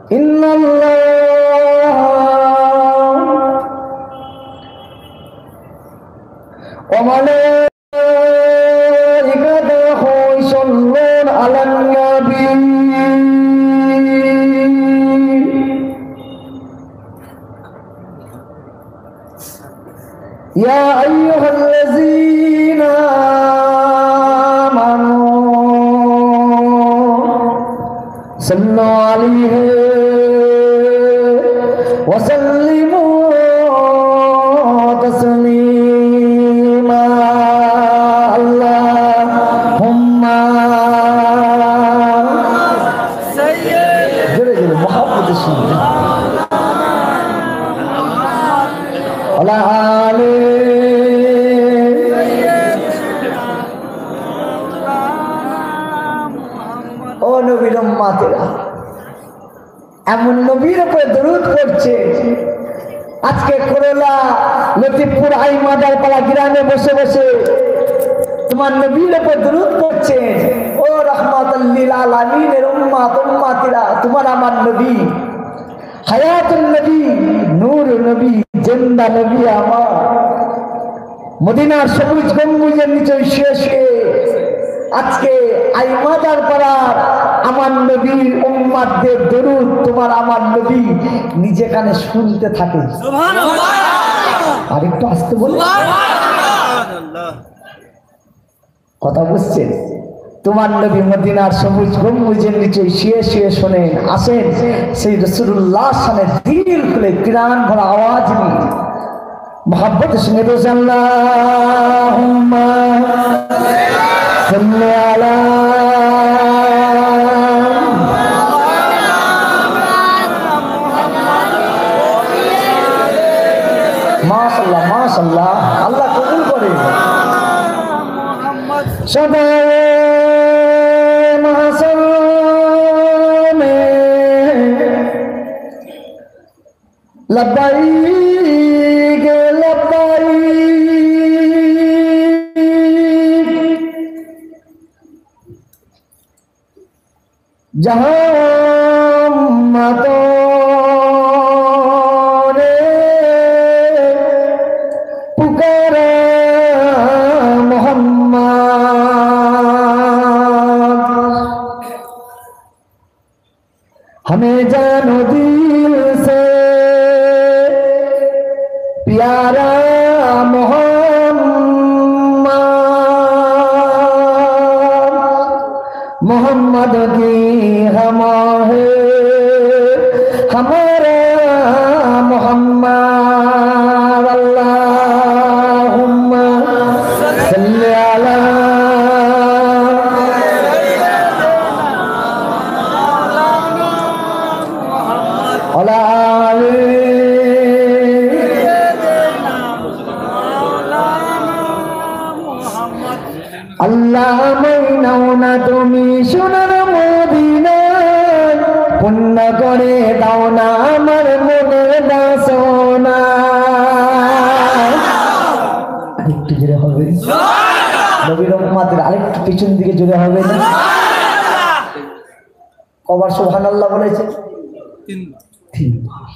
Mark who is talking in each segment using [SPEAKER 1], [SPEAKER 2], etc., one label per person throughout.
[SPEAKER 1] ইন্নাল্লাহ ওয়া মালাইকাতাহু ইউসাল্লুনা আলান নবী ইয়া আইয়ুহাল্লাযীনা আমানু সাল্লু আলাইহি ওয়া সাল্লিমু তাসলিমা আল্লাহুম্মা সাইয়্যিদ জোরে জোরে মুহাম্মদের সঙ্গে আলা আলি ও নবীর উম্মতেরা এমন নবীর উপরে দরুদ পড়ছে আজকে করলা লতিফপুর আইমাদারপাড়া গ্রামে বসে বসে তোমার নবীর উপরে দরুদ পড়ছে ও রাহমাতুল লিল আলামিনের উম্মতেরা তোমার আমার নবী হায়াতুন নবী নূর নবী জিন্দা নবী আমার মদিনার সবুজ গম্বুজের নিচে শুয়ে শুয়ে আজকে আইমাদারপাড়ার আমার নবীর উম্মতদের দরুদ তোমার আমার নবী নিজে কানে শুনতে থাকে সুবহানাল্লাহ আর একটু আস্তে বলুন সুবহানাল্লাহ কথা বুঝছেন তোমার নবী মদিনার সবুজ গম্বুজের নিচে শুয়ে শুয়ে শোনেন আসেন সেই রাসূলুল্লাহ সামনে দিল খুলে প্রাণ ভরা আওয়াজ নিয়ে मोहब्बत से बस अल्लाहुम्मा सल्ली अला माशाल्लाह माशाल्लाह अल्लाह कबूल करे सदा महसन में लब्बाई जहाँ मतोरे पुकारा मोहम्मद हमें जानो दिल से प्यारा मोहम्मद की हम है हमारा मोहम्मद अल्लाहुम्मा सल्ली अला अला अल्लाह मैनाउना तुमी सोनार मदिनाय पुण्य करे दाओ ना आमार मनेर बासना আরেকটু জোরে হবে নবীর উম্মতের আরেকটু পিছন দিকে জোরে হবে না কবার সুবহানাল্লাহ বলেছে তিনবার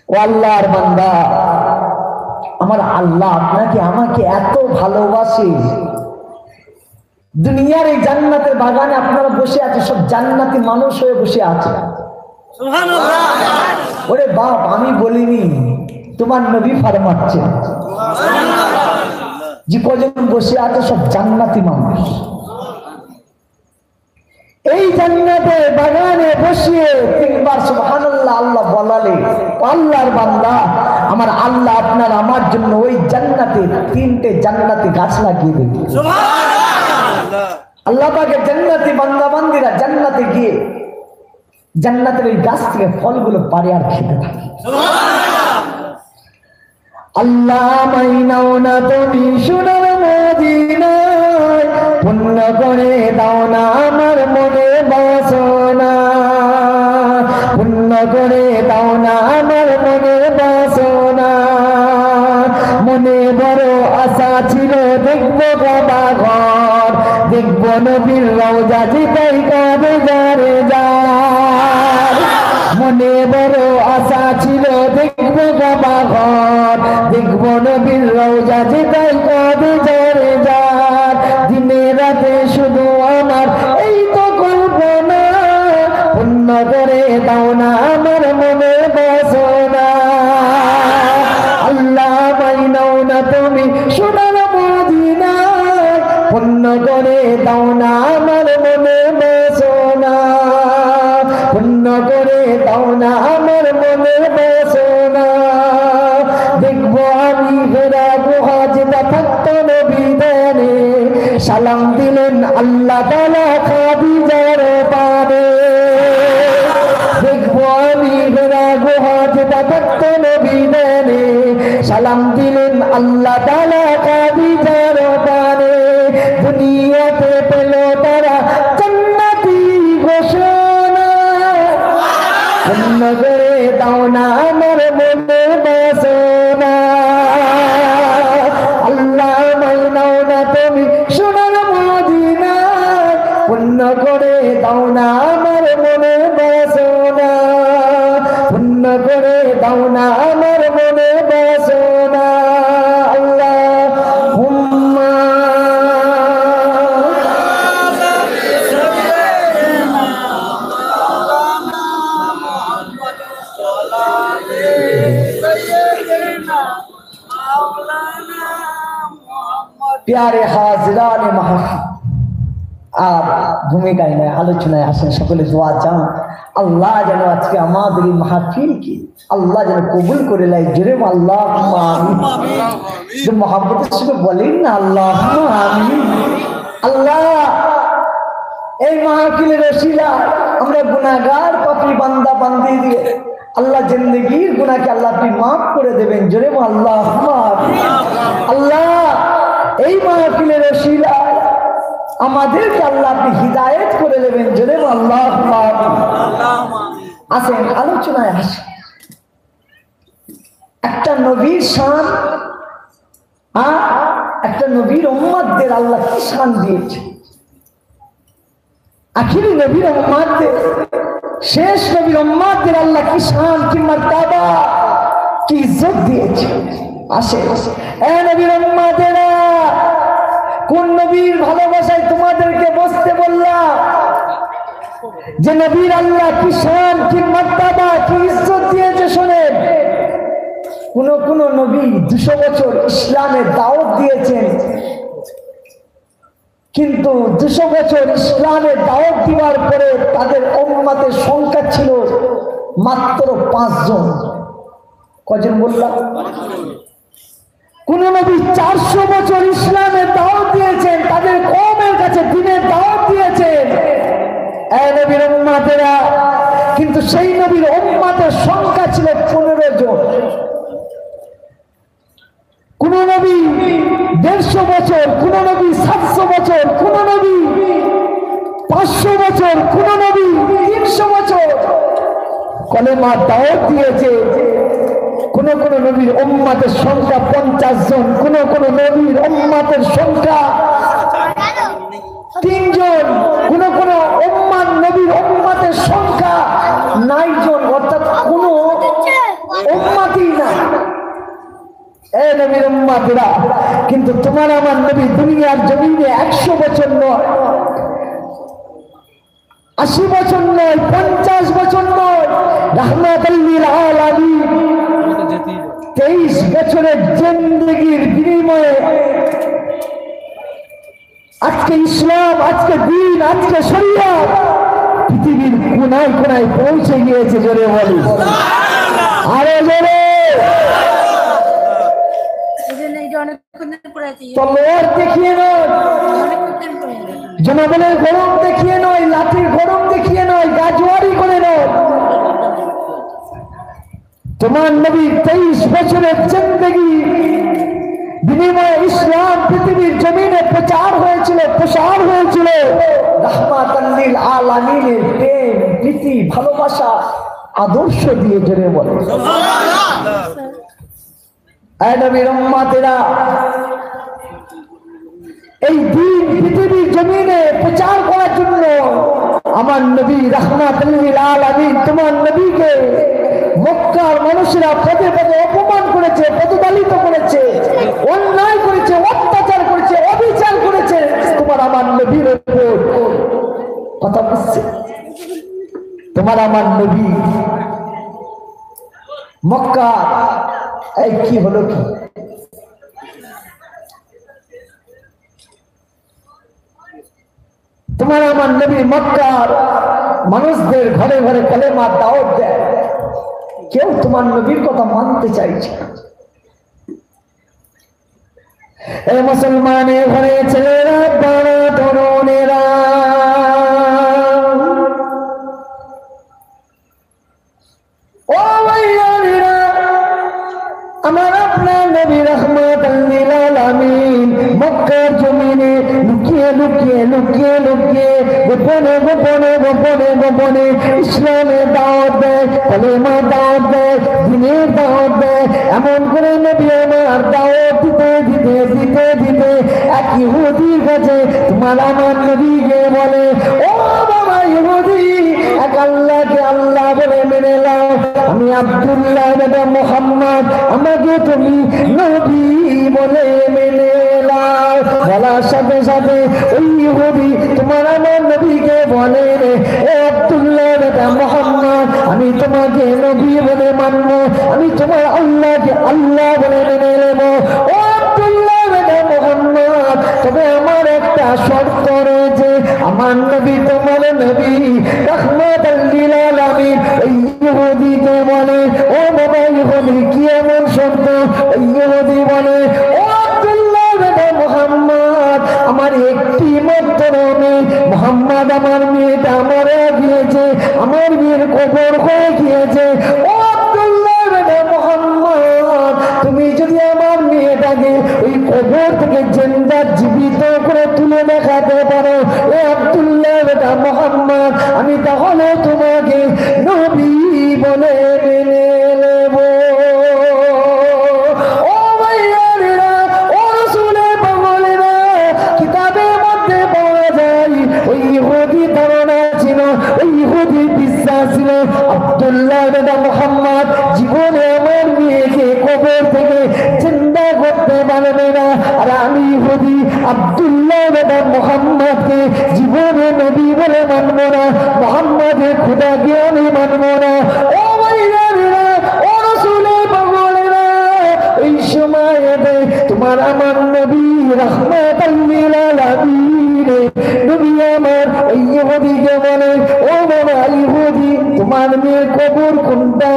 [SPEAKER 1] ও আল্লাহর বান্দা আমার আল্লাহ আপনাকে আমাকে এত ভালোবাসে দুনিয়ার এই জান্নাতের বাগানে আপনারা বসে আছে সব জান্নাতি মানুষ হয়ে বসে আছে সুবহানাল্লাহ ওরে বাপ আমি বলিনি তোমার নবী ফরমাচ্ছে সুবহানাল্লাহ যে কজন বসে আছে সব জান্নাতি মানুষ এই জান্নাতের বাগানে বসিয়ে তিনবার সুবহানাল্লাহ আল্লাহ বলালে আল্লাহর বান্দা আমার আল্লাহ আপনার আমার জন্য ওই জান্নাতে তিনটে জান্নাতি গাছ লাগিয়ে দেবে সুবহানাল্লাহ আল্লাহ পাকে জান্নাতি বান্দা বান্দীরা জান্নাতে গিয়ে জান্নাতের এই গাছ থেকে ফলগুলো পারে আর খেতে থাকে সুবহানাল্লাহ আল্লাহ মাইনাও না তুমি সোনার মদিনায় পুণ্য করে দাও না আমার মনে বাসনা পুণ্য করে দাও না আমার মনে বাসনা মনে বড় আশা ছিল দেখবো কাবা ঘর দেখবো নবীর রওজা জিতাই কাবে যারে যার দাও না আমার মনের বাসনা দেখবো আমি হেরা গুহা যেটা থাকতো নবী দেনে সালাম দিলেন আল্লাহ তাআলা খাদিজার পানে দেখবো আমি হেরা গুহা যেটা থাকতো নবী দেনে সালাম দিলেন আল্লাহ তাআলা খাদিজার পানে দুনিয়াতে পেল তারা জান্নাতি ঘোষণা পূর্ণ করে দাও না আমার মনের বাসনা আল্লাহ মাইনাও না তুমি সোনার মদিনা পূর্ণ করে দাও না আমার মনের বাসনা পূর্ণ করে দাও না আমার মনের বাসনা আল্লাহুম্মা प्यारे हाजिरान महफिल আর ভূমিকায় নয় আলোচনায় আসেন সকলে দোয়া চান আল্লাহ যেন আজকে আমাদের এই মাহফিলকে আল্লাহ যেন কবুল করে নেয় জোরে আল্লাহুম্মা আমিন যে মোহাম্মদের সঙ্গে বলেন না আল্লাহুম্মা আমিন আল্লাহ এই মাহফিলের ওসিলা আমরা গুনাহগার পাপী বান্দা বান্দি দিয়ে আল্লাহ জিন্দেগীর গুনাহকে আল্লাহ আপনি মাফ করে দেবেন জোরে আল্লাহুম্মা আমিন আল্লাহ এই মাহফিলের ওসিলা আমাদেরকে আল্লাহ আপনি হিদায়াত করে দেবেন জোরে আল্লাহুম্মা আমিন আসেন আলোচনায় আসেন একটা নবীর শান একটা নবীর উম্মতদের আল্লাহ কি শান দিয়েছে আখিরি নবীর উম্মতদের শেষ নবীর উম্মতদের আল্লাহ কি শান কি মর্যাদা কি ইজ্জত দিয়েছে আসে এ নবীর উম্মতেরা কোন নবীর ভালোবাসায় তোমাদেরকে বসতে বললাম যে নবীর আল্লাহ কি শান কি মর্যাদা কি ইজ্জত দিয়েছে শোনেন কোন নবী 200 বছর ইসলামের দাওয়াত দিয়েছেন কিন্তু 200 বছর ইসলামের দাওয়াত দেওয়ার পরে তাদের উম্মতের সংখ্যা ছিল মাত্র 5 জন কজন বললাম কোন নবী 400 বছর ইসলামের দাওয়াত দিয়েছেন তাদের কওমের কাছে দ্বীনের দাওয়াত দিয়েছেন এ নবীর উম্মতেরা কিন্তু সেই নবীর উম্মতের সংখ্যা ছিল 15 জন কোন নবী 150 বছর কোন নবী 700 বছর কোন নবী 500 বছর কোন নবী 300 বছর কলেমা দাওয়াত দিয়েছে কোন নবীর উম্মতের সংখ্যা 50 জন কোন নবীর উম্মতের সংখ্যা 3 জন কোন উম্মত নবীর উম্মতের সংখ্যা 9 জন অর্থাৎ কোন উম্মতই না এ নবীর উম্মতেরা কিন্তু তোমার আমার নবী দুনিয়ার জমিনে 100 বছর নয় 80 বছর নয় 50 বছর নয় রাহমাতুল লিল আলামিন 23 বছরের জিন্দেগির বিনিময়ে আজকে ইসলাম আজকে দ্বীন আজকে শরিয়ত পৃথিবীর কোনায় কোনায় পৌঁছে গিয়েছে জোরে বলি আরে জোরে তলোয়ার দেখিয়ে নয় জনগণের গরম দেখিয়ে নয় লাঠির গরম দেখিয়ে নয় গাজওয়ারি করে নয় তোমার নবী 23 বছরের জিন্দেগি বিনিময়ে ইসলাম পৃথিবীর জমিনে প্রচার হয়েছিল প্রসার হয়েছিল রাহমাতাল লিল আলামিনের প্রেম প্রীতি ভালোবাসা আদর্শ দিয়ে জোরে বলে সুবহানাল্লাহ এ নবীর উম্মতেরা এই দ্বীন পৃথিবীর জমিনে প্রচার করার জন্য আমার নবী রাহমাতুল লিল আলামিন তোমার নবীকে মক্কার মানুষেরা পদে পদে অপমান করেছে পদদলিত করেছে অন্যায় করেছে অত্যাচার করেছে অবিচার করেছে তোমার আমার নবীর উপর কথা বুঝছে তোমার আমার নবী মক্কা এই কি হলো কি তোমার আমার নবী মক্কার মানুষদের ঘরে ঘরে কালেমার দাওয়াত দেয়, কেউ তোমার নবীর কথা মানতে চাইছে না। এই মুসলমানের ঘরে ছেলেরা বড় তরুণেরা ও ভাইয়ারা, আমার আপনার নবী রাহমাতুল লিল আলামিন মক্কার জমিনে লুকিয়ে লুকিয়ে লুকিয়ে লুকিয়ে গোপনে গোপনে গোপনে গোপনে ইসলামের দাওয়াত দেয়, কালেমার দাওয়াত দেয়, দ্বীনের দাওয়াত দেয়। এমন করে নবী আমার দাওয়াত দিতে দিতে দিতে দিতে এক ইহুদির কাছে তোমার আমার নবীকে বলে, ও বাবা ইহুদি, এক আল্লাহকে আল্লাহ বলে মেনে নাও, আমি আব্দুল্লাহ দাদা মুহাম্মদ, আমাকে তুমি নবী বলে মেনে নাও। বলার সাথে সাথে ওই ইহুদি তোমার আমার নবীকে বলে, এ আব্দুল্লাহ দাদা মুহাম্মদ, আমি তোমাকে নবী বলে মানব, আমি তোমার আল্লাহকে আল্লাহ বলে মেনে নেব। ও আব্দুল্লাহ দাদা মুহাম্মদ, তবে আমার একটা শর্ত রয়েছে, আমার নবী তোমার নবী রাহমাতুল লিল আলামিন। ওই ইহুদিকে বলে, ও বাবা ইহুদি, কি এমন শর্ত? ওই ইহুদি বলে, ও আব্দুল্লাহ দাদা মুহাম্মদ, আমার একটি মাত্র মেয়ে মুহাম্মদ, আমার মেয়েটা মারা গিয়েছে, আমার মেয়ের কবর হয়ে গিয়েছে। ও আব্দুল্লাহ দাদা মুহাম্মদ, তুমি যদি আমার মেয়েটাকে ওই কবর থেকে জিন্দা জীবিত করে তুলে দেখাতে পারো, এ আব্দুল্লাহ দাদা মুহাম্মদ, আমি তাহলে তোমাকে নবী বলে মেনে নেব। ও ভাইয়ারা, ও রাসূলের পাগলেরা, কিতাবের মধ্যে পাওয়া যায় ওই ইহুদি ধারণা ছিল, ওই ইহুদি বিশ্বাস ছিল আব্দুল্লাহ দাদা মুহাম্মদ জীবনে আমার মেয়েকে কবর থেকে জিন্দা করতে পারবে না। আর আমি ইহুদি আব্দুল্লাহ দাদা মুহাম্মদকে জীবনে নবী বলে মানব না, মুহাম্মদের খোদাকে আমি মানব না। ও ভাইয়ারা, ও রাসূলের পাগলেরা, এই সময়তে তোমার আমার নবী রাহমাতুল লিল আলামিন নবী আমার ওই ইহুদিকে বলে, ও বাবা ইহুদি, তোমার মেয়ের কবর কোনটা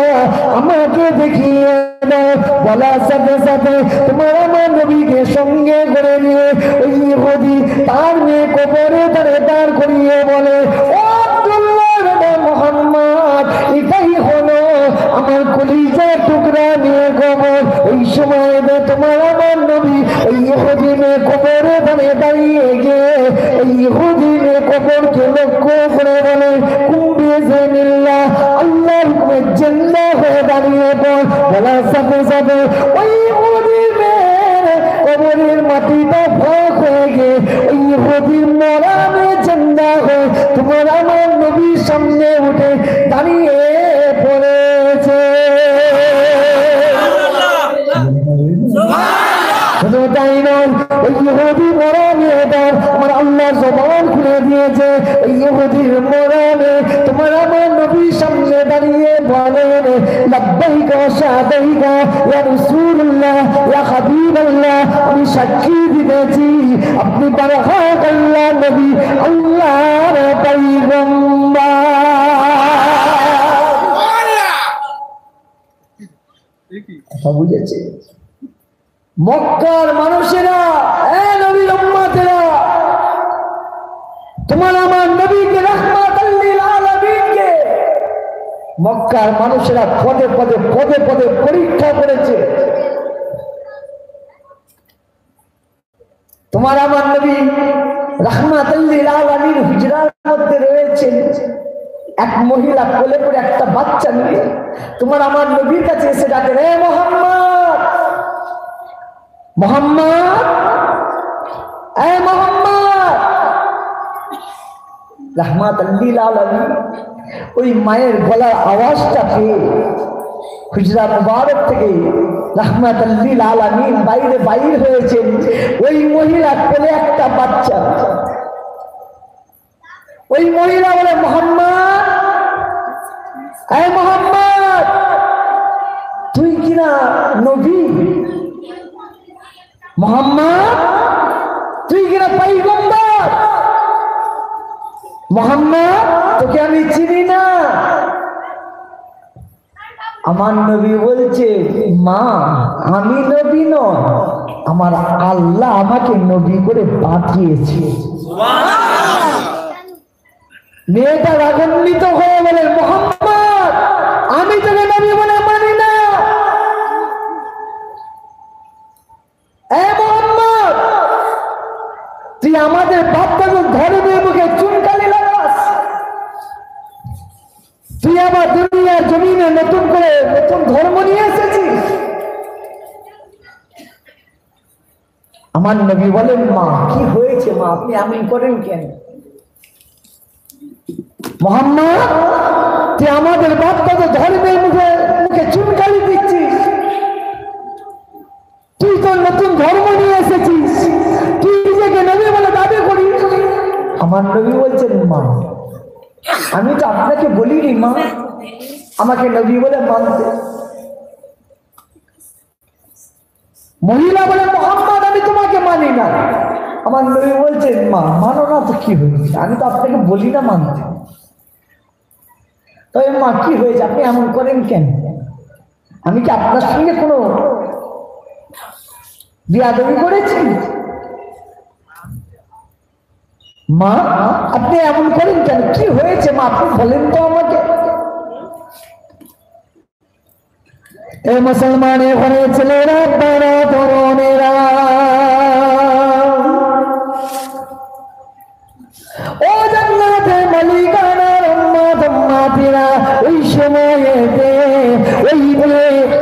[SPEAKER 1] আমাকে দেখিয়ে দাও। বলার সাথে সাথে তোমার আমার নবীকে সঙ্গে করে নিয়ে ওই ইহুদি তার মেয়ে কবরে তারে দাঁড় করিয়ে বলে, ও আব্দুল্লাহ দাদা মুহাম্মদ, এটাই হলো আমার কলিজার টুকরা মেয়ে কবর। ওই সময় তোমার আমার নবী ওই ইহুদি মেয়ে কবরে দাঁড়িয়ে গিয়ে ওই ইহুদি মেয়ে কবরকে লক্ষ্য করে বলে, কুম্বিজিল্লাহ, আল্লাহর হুকুমে জিন্দা হয়ে দাঁড়িয়ে পড়। বলার সাথে সাথে ওই ইহুদি মেয়ের কবরের মাটিটা ফাঁক হয়ে গিয়ে ওই ইহুদির মরা মেয়ে জিন্দা হয়ে তোমার আমার নবীর সামনে উঠে দাঁড়িয়ে পড়েছে। শুধু তাই নয়, ওই ইহুদি মরা মেয়েটা আমার আল্লাহ জবান খুলে দিয়েছে। ওই ইহুদির মরা মেয়ে তোমার আমার নবীর সামনে দাঁড়িয়ে বলেন, লাব্বাইকা ওয়া সাদাইকা ইয়া রাসূলুল্লাহ ইয়া হাবিবাল্লাহ, আমি সাক্ষী দিতেছি আপনি বারহাক আল্লাহ নবী, আল্লাহর পয়গম্বর। বুঝেছে মক্কার মানুষেরা, এ নবীর উম্মতেরা, তোমার আমার নবীকে রাহমাতুল লিল আলামিনকে মক্কার মানুষেরা পদে পদে পদে পদে পরীক্ষা করেছে। তোমার আমার নবী রাহমাতুল লিল আলামিন হিজরার মধ্যে রয়েছেন, এক মহিলা কোলে করে একটা বাচ্চা নিয়ে তোমার আমার নবীর কাছে এসে ডাকে, রে মুহাম্মদ, মোহাম্মদ, এ মোহাম্মদ। রাহমাতুল লিল আলামিন ওই মায়ের গলার আওয়াজটা পেয়ে হুজরা মুবারক থেকে রাহমাতুল লিল আলামিন বাইরে হয়েছেন। ওই মহিলা কোলে একটা বাচ্চা, ওই মহিলা বলে, মোহাম্মদ, এ মোহাম্মদ, তুই কিনা নবী? মোহাম্মদ, তুই কিনা পয়গম্বর? মোহাম্মদ, তোকে আমি চিনি আমার নবী বলছে, মা আমি নবী নয়, আমার আল্লাহ আমাকে নবী করে পাঠিয়েছে। মেয়েটা রাগান্বিত হয়ে বলে, মুহাম্মদ আমি তোকে নবী বলে মানি না। এ মুহাম্মদ, তুই আমাদের বাপ-দাদুর ধর্মের মুখে চুনকালি লাগাস, তুই আবার দুনিয়ার জমিনে নতুন করে নতুন ধর্ম নিয়ে এসেছিস। আমার নবী বলেন, মা কি হয়েছে মা, আপনি এমন করেন কেন? মুহাম্মদ, তুই আমাদের বাপ-দাদুর ধর্মের মুখে মুখে চুনকালি দিচ্ছিস, তুই তো নতুন ধর্ম নিয়ে এসেছিস, তুই নিজেকে নবী বলে দাবি করিস। আমার নবী বলছেন, মা আমি তো আপনাকে বলিনি মা আমাকে নবী বলে মানতে। মহিলা বলে, মুহাম্মদ আমি তোমাকে মানি না। আমার নবী বলছেন, মা মানো না তো কি হয়েছে, আমি তো আপনাকে বলি না মানতে। তবে মা কি হয়েছে, আপনি এমন করেন কেন? আমি কি আপনার সঙ্গে কোনো বিয়াদবি করেছি? মা আপনি এমন করেন কেন, কি হয়েছে মা আপনি বলেন তো আমাকে। এ মুসলমান ঘরে ছেলেরা, বড় তরুণেরা, ও জান্নাতের মালিকানার উম্মত উম্মাতিরা, ওই সময়েতে ওই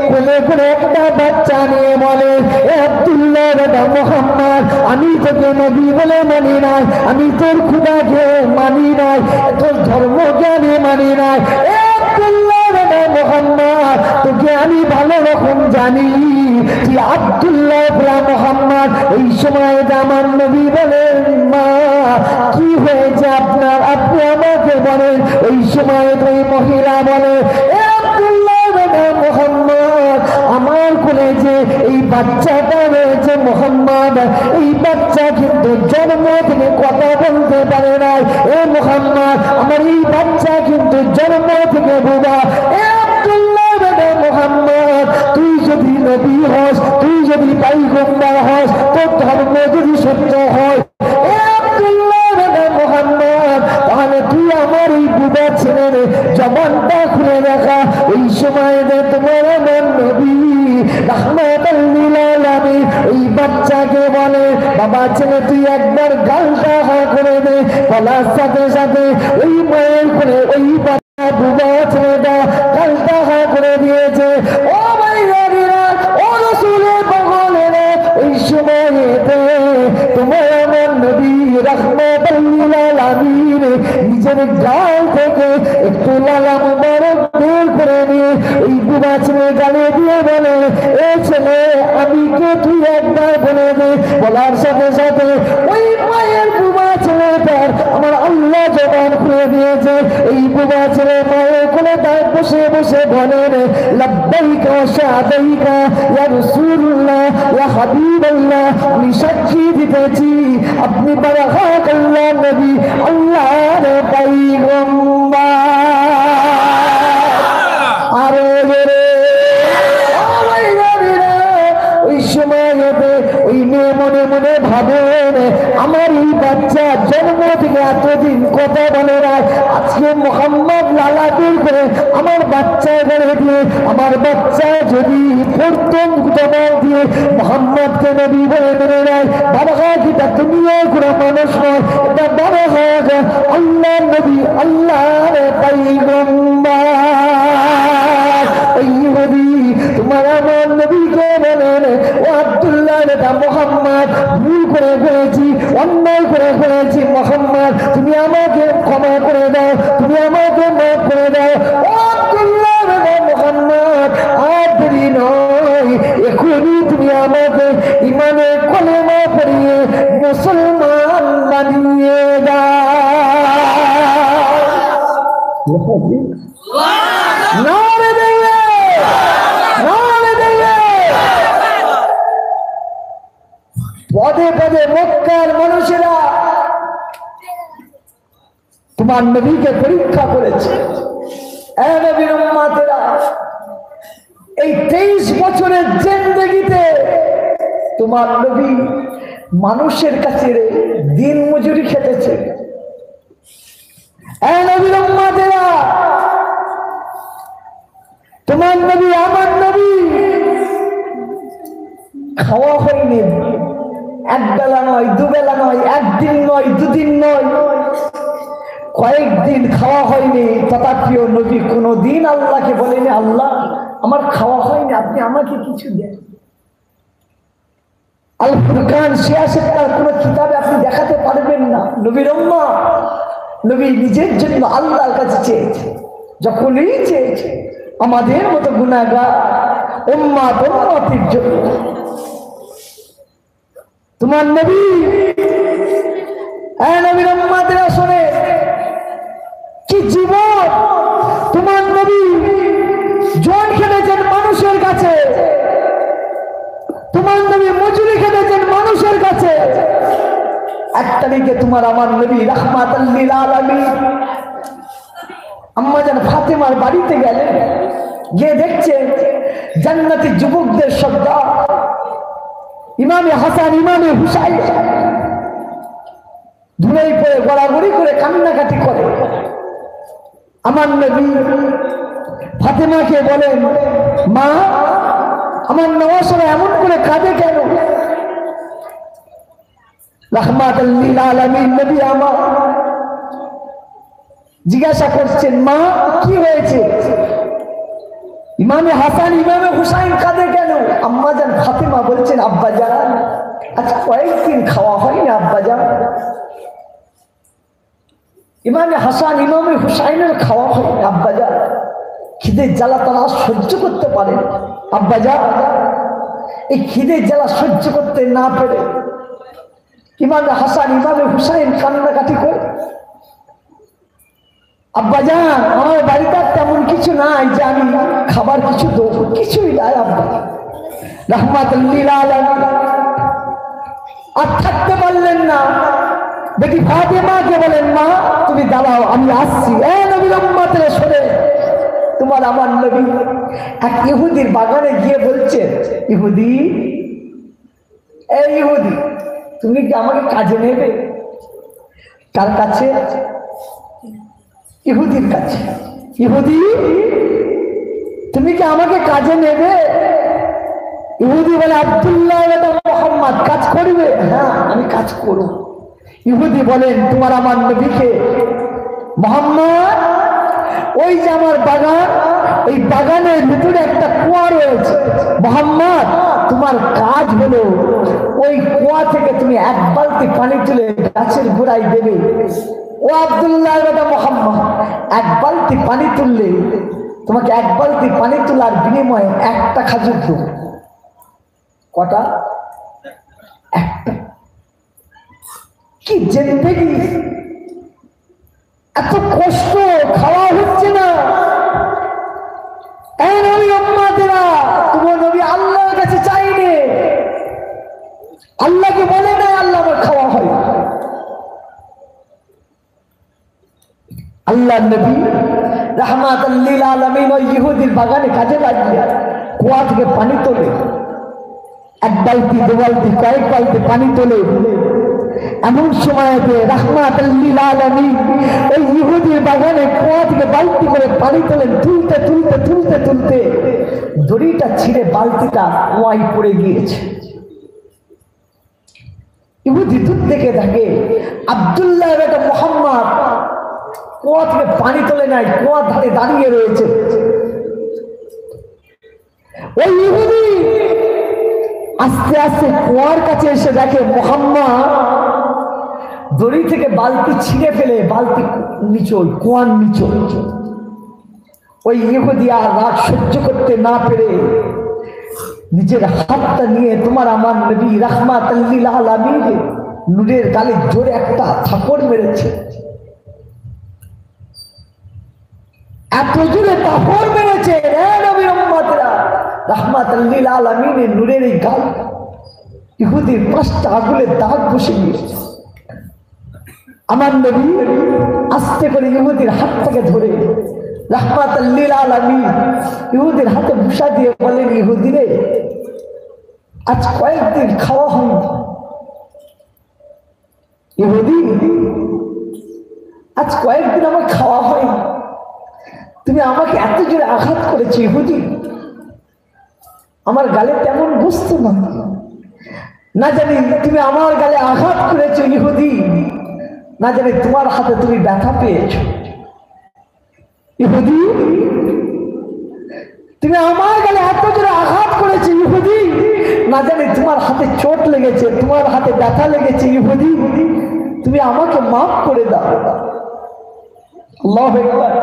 [SPEAKER 1] কোলে করে একটা বাচ্চা নিয়ে বলে, এ আব্দুল্লাহ বেটা মুহাম্মদ আমি তোকে নবী বলে মানি নাই, আমি তোর খুদাকে মানি নাই, তোর ধর্মকে আমি মানি নাই। এ আব্দুল্লাহ বেটা মুহাম্মদ তোকে আমি ভালো রকম জানি, তুই আব্দুল্লাহ বেটা মুহাম্মদ। এই সময় আমার নবী বলেন, মা কি হয়েছে আপনার, আপনি আমাকে বলেন। ওই সময় ওই মহিলা বলে, এ আব্দুল্লাহ বেটা মুহাম্মদ আমার কোলে যে এই বাচ্চাটা রয়েছে মুহাম্মদ, এই বাচ্চা কিন্তু জন্ম থেকে কথা বলতে পারে নাই। এ মুহাম্মদ আমার এই বাচ্চা কিন্তু জন্ম থেকে বোবা। এ আব্দুল্লাহ বেটা মুহাম্মদ তুই যদি নবী হস, তুই যদি পয়গম্বর হস, তোর ধর্ম যদি সত্য হয়, এ আব্দুল্লাহ বেটা মুহাম্মদ তাহলে তুই আমার এই বুবা ছেলের জবানটা খুলে দেখা। এই সময় তোমার আমার নবী রাহমাতুল লিল আলামিন ওই বাচ্চাকে বলে, বাবা ছেলে তুই একবার গালটা হা করে দে। বলার সাথে সাথে ওই মায়ের করে ওই বাচ্চা বুবা ছেলেটা গালটা হা করে দিয়েছে। ও ভাইরা, ও রাসূলের পাগলেরা, ওই সময়তে তোমার আমার নবী রাহমাতুল লিল আলামিন নিজের গাল থেকে একটু লালা মুবারক বের করে নিয়ে ওই বুবা ছেলে গালে দিয়ে বলে, এ ছেলে আমি কে তুই একবার বলে দে। বলার সাথে সাথে ওই মায়ের বুবা ছেলেটার আমার আল্লাহ জবান খুলে দিয়েছে। এই বুবা ছেলে মায়ের কোলে তার বসে বসে বলেন, লাব্বাইকা ওয়া সাদাইকা ইয়া রাসূলুল্লাহ ইয়া হাবিবাল্লাহ, আমি সাক্ষী দিতেছি আপনি বারাকাত আল্লাহ নবী, আল্লাহর পয়গম্বর। আরে ওই সময়তে ওই মেয়ে মনে মনে ভাবেন, আমার এই বাচ্চা জন্ম থেকে এতদিন কথা বলে না, আজকে মুহাম্মদ লালা বের করে আমার বাচ্চা গড়ে দিয়ে, আমার বাচ্চা যদি প্রথম জবান দিয়ে মুহাম্মদকে নবী বলে মেনে নেয়, বাবা এটা দুনিয়ার কোনো মানুষ নয়, এটা বড় হয়ে যায় আল্লাহ নবী, আল্লাহর পয়গম্বর। তোমার আমার নবীকে বলেন, ও আব্দুল্লাহ বেটা মুহাম্মদ ভুল করে ফেলেছি, অন্যায় করে ফেলেছি মুহাম্মদ, তুমি আমাকে ক্ষমা করে দাও, তুমি আমাকে মাফ করে দাও। ও আব্দুল্লাহ বেটা মুহাম্মদ আর দেরি নয়, এখনই তুমি আমাকে ইমানে কলেমা পড়িয়ে মুসলমান বানিয়ে দাও। পদে পদে মক্কার মানুষেরা তোমার নবীকে পরীক্ষা করেছে। এ নবীর উম্মতেরা, তোমার নবী মানুষের কাছে দিন মজুরি খেটেছে। নবীর উম্মতেরা, তোমার নবী আমার নবী খাওয়া হয়নি, এক বেলা নয়, দুবেলা নয়, একদিন নয়, দুদিন নয়, কয়েকদিন খাওয়া হয়নি। তথাপিও নবী কোনোদিন আল্লাহকে বলেনি, আল্লাহ আমার খাওয়া হয়নি, আপনি আমাকে কিছু দেন। আল ফুরকান 86টার কোনো কিতাবে আপনি দেখাতে পারবেন না নবীর উম্মাহ নবী নিজের জন্য আল্লাহর কাছে চেয়েছে। যখনই চেয়েছে আমাদের মতো গুনাহগার উম্মতের জন্য। তোমার নবী, নবীর উম্মতেরা শোনে কি জীবন। তোমার নবী জন খেটেছেন মানুষের কাছে, তোমার নবী মজুরি খেটেছেন মানুষের কাছে। এক তারিখে তোমার আমার নবী রাহমাতাল লিল আলামিন আম্মা জান ফাতেমার বাড়িতে গেলেন, গিয়ে দেখছে জান্নাতি যুবকদের সর্দার ইমামে হাসান ইমামে হুসাইন ধুলাই পড়ে গড়াগড়ি করে কান্নাকাটি করে। আমার নবী ফাতেমাকে বলেন, মা আমার নওয়াজরা এমন করে কাঁদে কেন? রাহমাতাল লিল আলামিন নবী আমার জিজ্ঞাসা করছেন, মা কি হয়েছে? ইমামে হাসান ইমামে হুসাইন কাঁদে কেন? আম্মা জান ফাতেমা বলছেন, আব্বা জান আচ্ছা কয়েকদিন খাওয়া হয়নি আব্বা জান। ইমামে হাসান ইমামে হুসাইনের খাওয়া হয়নি আব্বা জান, খিদের জ্বালা তারা সহ্য করতে পারে আব্বা জান। এই খিদের জ্বালা সহ্য করতে না পেরে ইমামে হাসান ইমামে হুসাইন কান্নাকাটি করে, আব্বা জান আমার বাড়িতে তেমন কিছু নাই যে আমি খাবার কিছু দেবো, কিছুই নাই আব্বা। রাহমাতুল লিল আলামিন আর থাকতে পারলেন না, বেটি ফাতেমাকে বলেন, মা তুমি দাঁড়াও আমি আসছি। নবীর উম্মতেরা শোনে, তোমার আমার নবী এক ইহুদির বাগানে গিয়ে বলছে, ইহুদি ইহুদি তুমি কি আমাকে কাজে নেবে? কার কাছে? ইহুদির কাছে। ইহুদি তুমি কি আমাকে কাজে নেবে? ইহুদি বলে, আব্দুল্লাহ মুহাম্মদ কাজ করবে? হ্যাঁ আমি কাজ করব। ইহুদি বলেন, তোমার আমার নবীকে, মুহাম্মদ ওই যে আমার বাগান, ওই বাগানের ভিতরে একটা কুয়া রয়েছে, মুহাম্মদ তোমার কাজ হলো ওই কুয়া থেকে তুমি এক বালতি পানি তুলে গাছের গোড়ায় দেবে। ও আব্দুল্লাহ মুহাম্মদ এক বালতি পানি তুললে তোমাকে এক বালতি পানি তোলার বিনিময়ে একটা খাজুর দেব। কটা? একটা। কি জিন্দেগি, এত কষ্ট, খাওয়া হচ্ছে না। তোমার নবী আল্লাহর কাছে চাইনি, আল্লাহকে বলে না আল্লাহ আমার খাওয়া হয়। আল্লাহ নবী রাহমাতাল লিল আলামিন ওই ইহুদির বাগানে কাজে লাগিয়ে কুয়া থেকে পানি তোলে, এক বালতি দু বালতি কয়েক বালতি পানি তোলে। এমন সময়তে রাহমাতাল লিল আলামিন ওই ইহুদির বাগানে কুয়া থেকে বালতি করে পানি তোলেন। তুলতে তুলতে তুলতে তুলতে দড়িটা ছিঁড়ে বালতিটা কুয়ায় পড়ে গিয়েছে। ইহুদি দূর থেকে থাকে, আব্দুল্লাহ মুহাম্মদ কুয়া থেকে পানি তোলে নাই, কুয়ার ধারে দাঁড়িয়ে রয়েছে। ওই ইহুদি আস্তে আস্তে কুয়ার কাছে এসে দেখে মুহাম্মদ দড়ি থেকে বালতি ছিঁড়ে ফেলে বালতি নিচল, কুয়ার নিচল। ওই ইহুদি আর রাগ সহ্য করতে না পেরে নিজের হাতটা নিয়ে তোমার আমার নবী রাহমাতাল লিল আলামিন নূরের গালে জোরে একটা থাপড় মেরেছে। এত জোরে থাপড় মেরেছে নবীর উম্মতরা, রাহমাতাল লিল আলামিনের নূরের এই গাল ইহুদির 5টা আগুনের দাগ বসে গিয়েছে। আমার নবী আস্তে করে ইহুদির হাত থেকে ধরে রাহমাতাল লিল আলামিন ইহুদির হাতে বুসা দিয়ে বলেন, ইহুদি রে আজ কয়েকদিন খাওয়া হয়নি। ইহুদি, আজ কয়েকদিন আমার খাওয়া হয়নি, তুমি আমাকে এত জোরে আঘাত করেছো ইহুদি। আমার গালে তেমন বসতো না, না জানি তুমি আমার গালে আঘাত করেছো ইহুদি, না জানি তোমার হাতে তুমি ব্যথা পেয়েছো ইহুদি। তুমি আমার গালে এত জোরে আঘাত করেছো ইহুদি, না জানি তোমার হাতে চোট লেগেছে, তোমার হাতে ব্যথা লেগেছে ইহুদি, তুমি আমাকে মাফ করে দাও। আল্লাহু আকবার।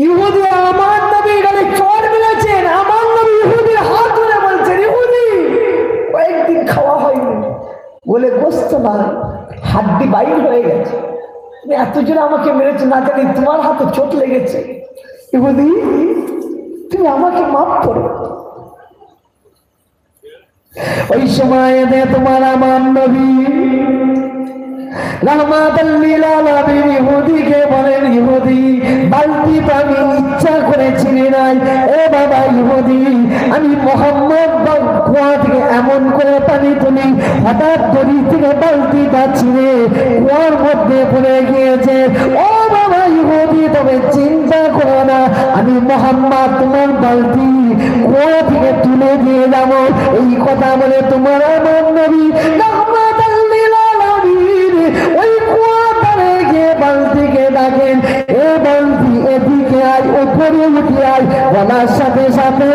[SPEAKER 1] ইহুদি আমার নবীর গালে চোট মেরেছেন, আমার নবী ইহুদির হাত ধরে বলছেন, ইহুদি কয়েকদিন খাওয়া হয়নি বলে গোস্ত না, হাড্ডি বাইর হয়ে গেছে, তুমি এত জোরে আমাকে মেরেছো, না জানি তোমার হাতে চোট লেগেছে ইহুদি, তুমি আমাকে মাফ করো। ওই সময় তোমার আমার নবী রাহমাতাল লিল আলামিন ইহুদিকে বলেন, ইহুদি বালতি পানি ইচ্ছা করে ছিঁড়ে নাই। এ বাবা ইহুদি, আমি মুহাম্মদ কুয়া থেকে এমন করে পানি তুলি, হঠাৎ দড়ি থেকে বালতিটা ছিঁড়ে কুয়ার মধ্যে পড়ে গিয়েছে। ও বাবা ইহুদি, তবে চিন্তা করো না, আমি মুহাম্মদ তোমার বালতি কুয়া থেকে তুলে দিয়ে যাবো। এই কথা বলে তোমার আমার নবী রাহমাতাল লিল আলামিন ওই কুয়া পারে গিয়ে বালতিকে ডাকেন, এ বালতি এদিকে আয়, উপরে উঠে আয়। বলার সাথে সাথে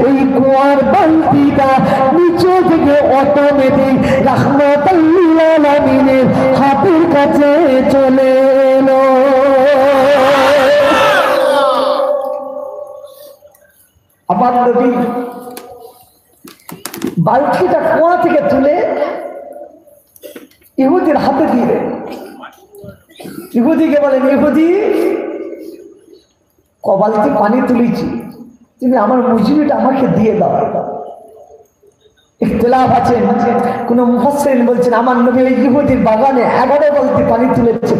[SPEAKER 1] ওই কুয়ার বালতিটা নিচে থেকে অটোমেটিক রাহমাতাল লিল আলামিনের হাতের কাছে চলে এলো। আমার নবী বালতিটা কুয়া থেকে তুলে ইহুদির হাতে দিয়ে ইহুদিকে বলেন, ইহুদি কবালতি পানি তুলেছি, তুমি আমার মজুরিটা আমাকে দিয়ে দাও। ইখতিলাফ আছে, কোন মুফাসসিরিন বলছেন আমার নবী ওই ইহুদির বাগানে 11 বালতি পানি তুলেছেন,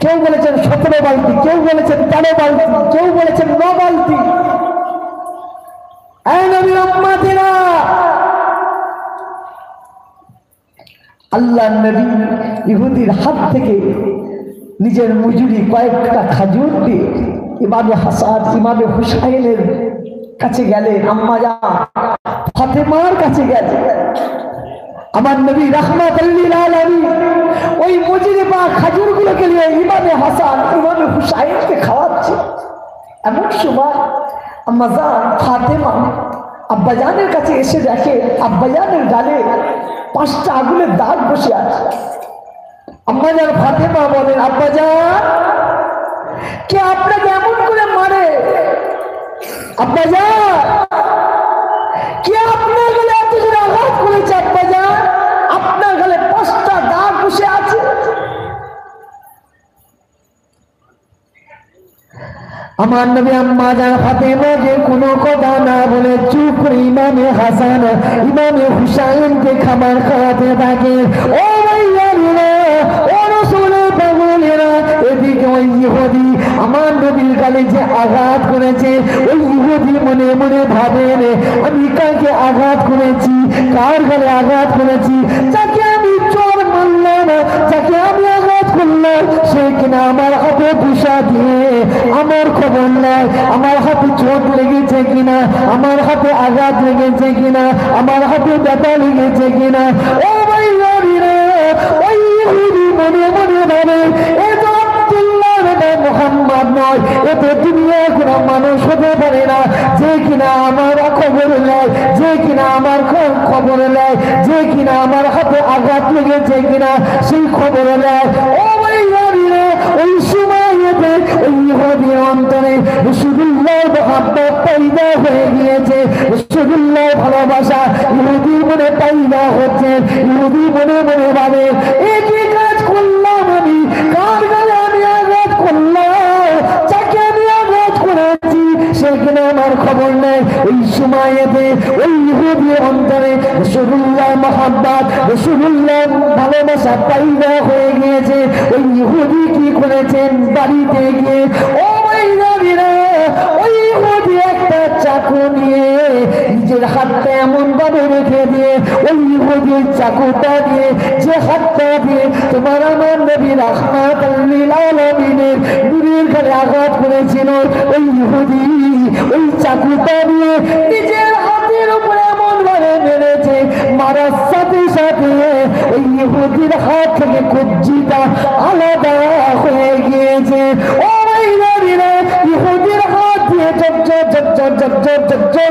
[SPEAKER 1] কেউ বলেছেন 17 বালতি, কেউ বলেছেন 13 বালতি, কেউ বলেছেন 9 বালতি। এই নবীর উম্মতিরা, আল্লাহ নবী ইহুদির হাত থেকে নিজের মজুরি কয়েকটা খাজুর দিয়ে ইমামে হাসান ইমামে হুসাইনের কাছে গেলেন, আম্মা জান ফাতেমার কাছে গেলেন। আমার নবী রাহমাতাল লিল আলামিন ওই মজুরি বা খাজুরগুলোকে নিয়ে ইমামে হাসান ইমামে হুসাইনকে খাওয়াচ্ছে। এমন সময় আম্মা জান ফাতেমা আব্বাজানের কাছে এসে দেখে আব্বাজানের গালে 5টা আগুনের দাগ বসে আছে। আম্মাজান ফাতেমা বলেন, আব্বাজান কে আপনাকে এমন করে মারে? আব্বাজান কে আপনার গালে এত জোরে আঘাত করেছে? আব্বাজান আপনার গালে 5টা দাগ বসে আছে। আমার নবী আম্মা জান ফাতেমা যে কোনো কথা না বলে চুপ করে ইমামে হাসান ইমামে হুসাইনকে খাবার খাওয়াতে থাকে। ও ভাইয়ারা, ও রাসূলের পাগলেরা, এদিকে ওই ইহুদি আমার নবীর গালে যে আঘাত করেছে, ওই ইহুদি মনে মনে ভাবেন, আমি কাকে আঘাত করেছি, কার গালে আঘাত করেছি, যাকে আমি চোর মারলাম, যাকে আমি আঘাত করলাম, সে কিনা আমার হাতে ঘুষা দিয়ে আমার খবর নেয়, আমার হাতে চোট লেগেছে কিনা, আমার হাতে আঘাত লেগেছে কিনা, আমার হাতে ব্যথা লেগেছে কিনা। ও ভাই ওই ইহুদি মনে মনে ভাবে, এ তো আব্দুল্লাহ মুহাম্মদ নয়, এ তো দুনিয়ার কোনো মানুষ হতে পারে না, যে কিনা আমার খবর নেয়, যে কিনা আমার খবর নেয়, যে কিনা আমার হাতে আঘাত লেগেছে কিনা সেই খবর নেয়। ও ভাই ওই সময়তে ওই ইহুদির অন্তরে রাসূলুল্লাহর মহব্বত পয়দা হয়ে গিয়েছে, রাসূলুল্লাহর ভালোবাসা ইহুদির মনে পয়দা হচ্ছে। ইহুদি মনে মনে ভাবে, এ কি কাজ করলাম আমি, কার গালে আমি আঘাত করলাম, যাকে আমি আঘাত করেছি সে কিনা আমার খবর নেই। ওই সময়তে ওই ইহুদির অন্তরে রাসূলুল্লাহর মহব্বত রাসূলুল্লাহর ভালোবাসা পয়দা হয়ে গিয়েছে। ওই ইহুদি কি করেছেন, বাড়িতে গিয়ে ওই ইহুদি একটা চাকু নিয়ে নিজের হাতটা এমন ভাবে রেখে দিয়ে ওই ইহুদির চাকুটা দিয়ে যে হাতটা দিয়ে তোমার আমার নবী রাহমাতুল লিল আলামিনের নূরের গায়ে আঘাত করেছিল, ওই ইহুদি ওই চাকুটা দিয়ে নিজের হাতের উপরে এমন ভাবে মেরেছে, মারার সাথে সাথে ওই ইহুদির হাত থেকে কবজিটা আলাদা হয়ে গিয়েছে। ও ভাইরা, ইহুদির হাত দিয়ে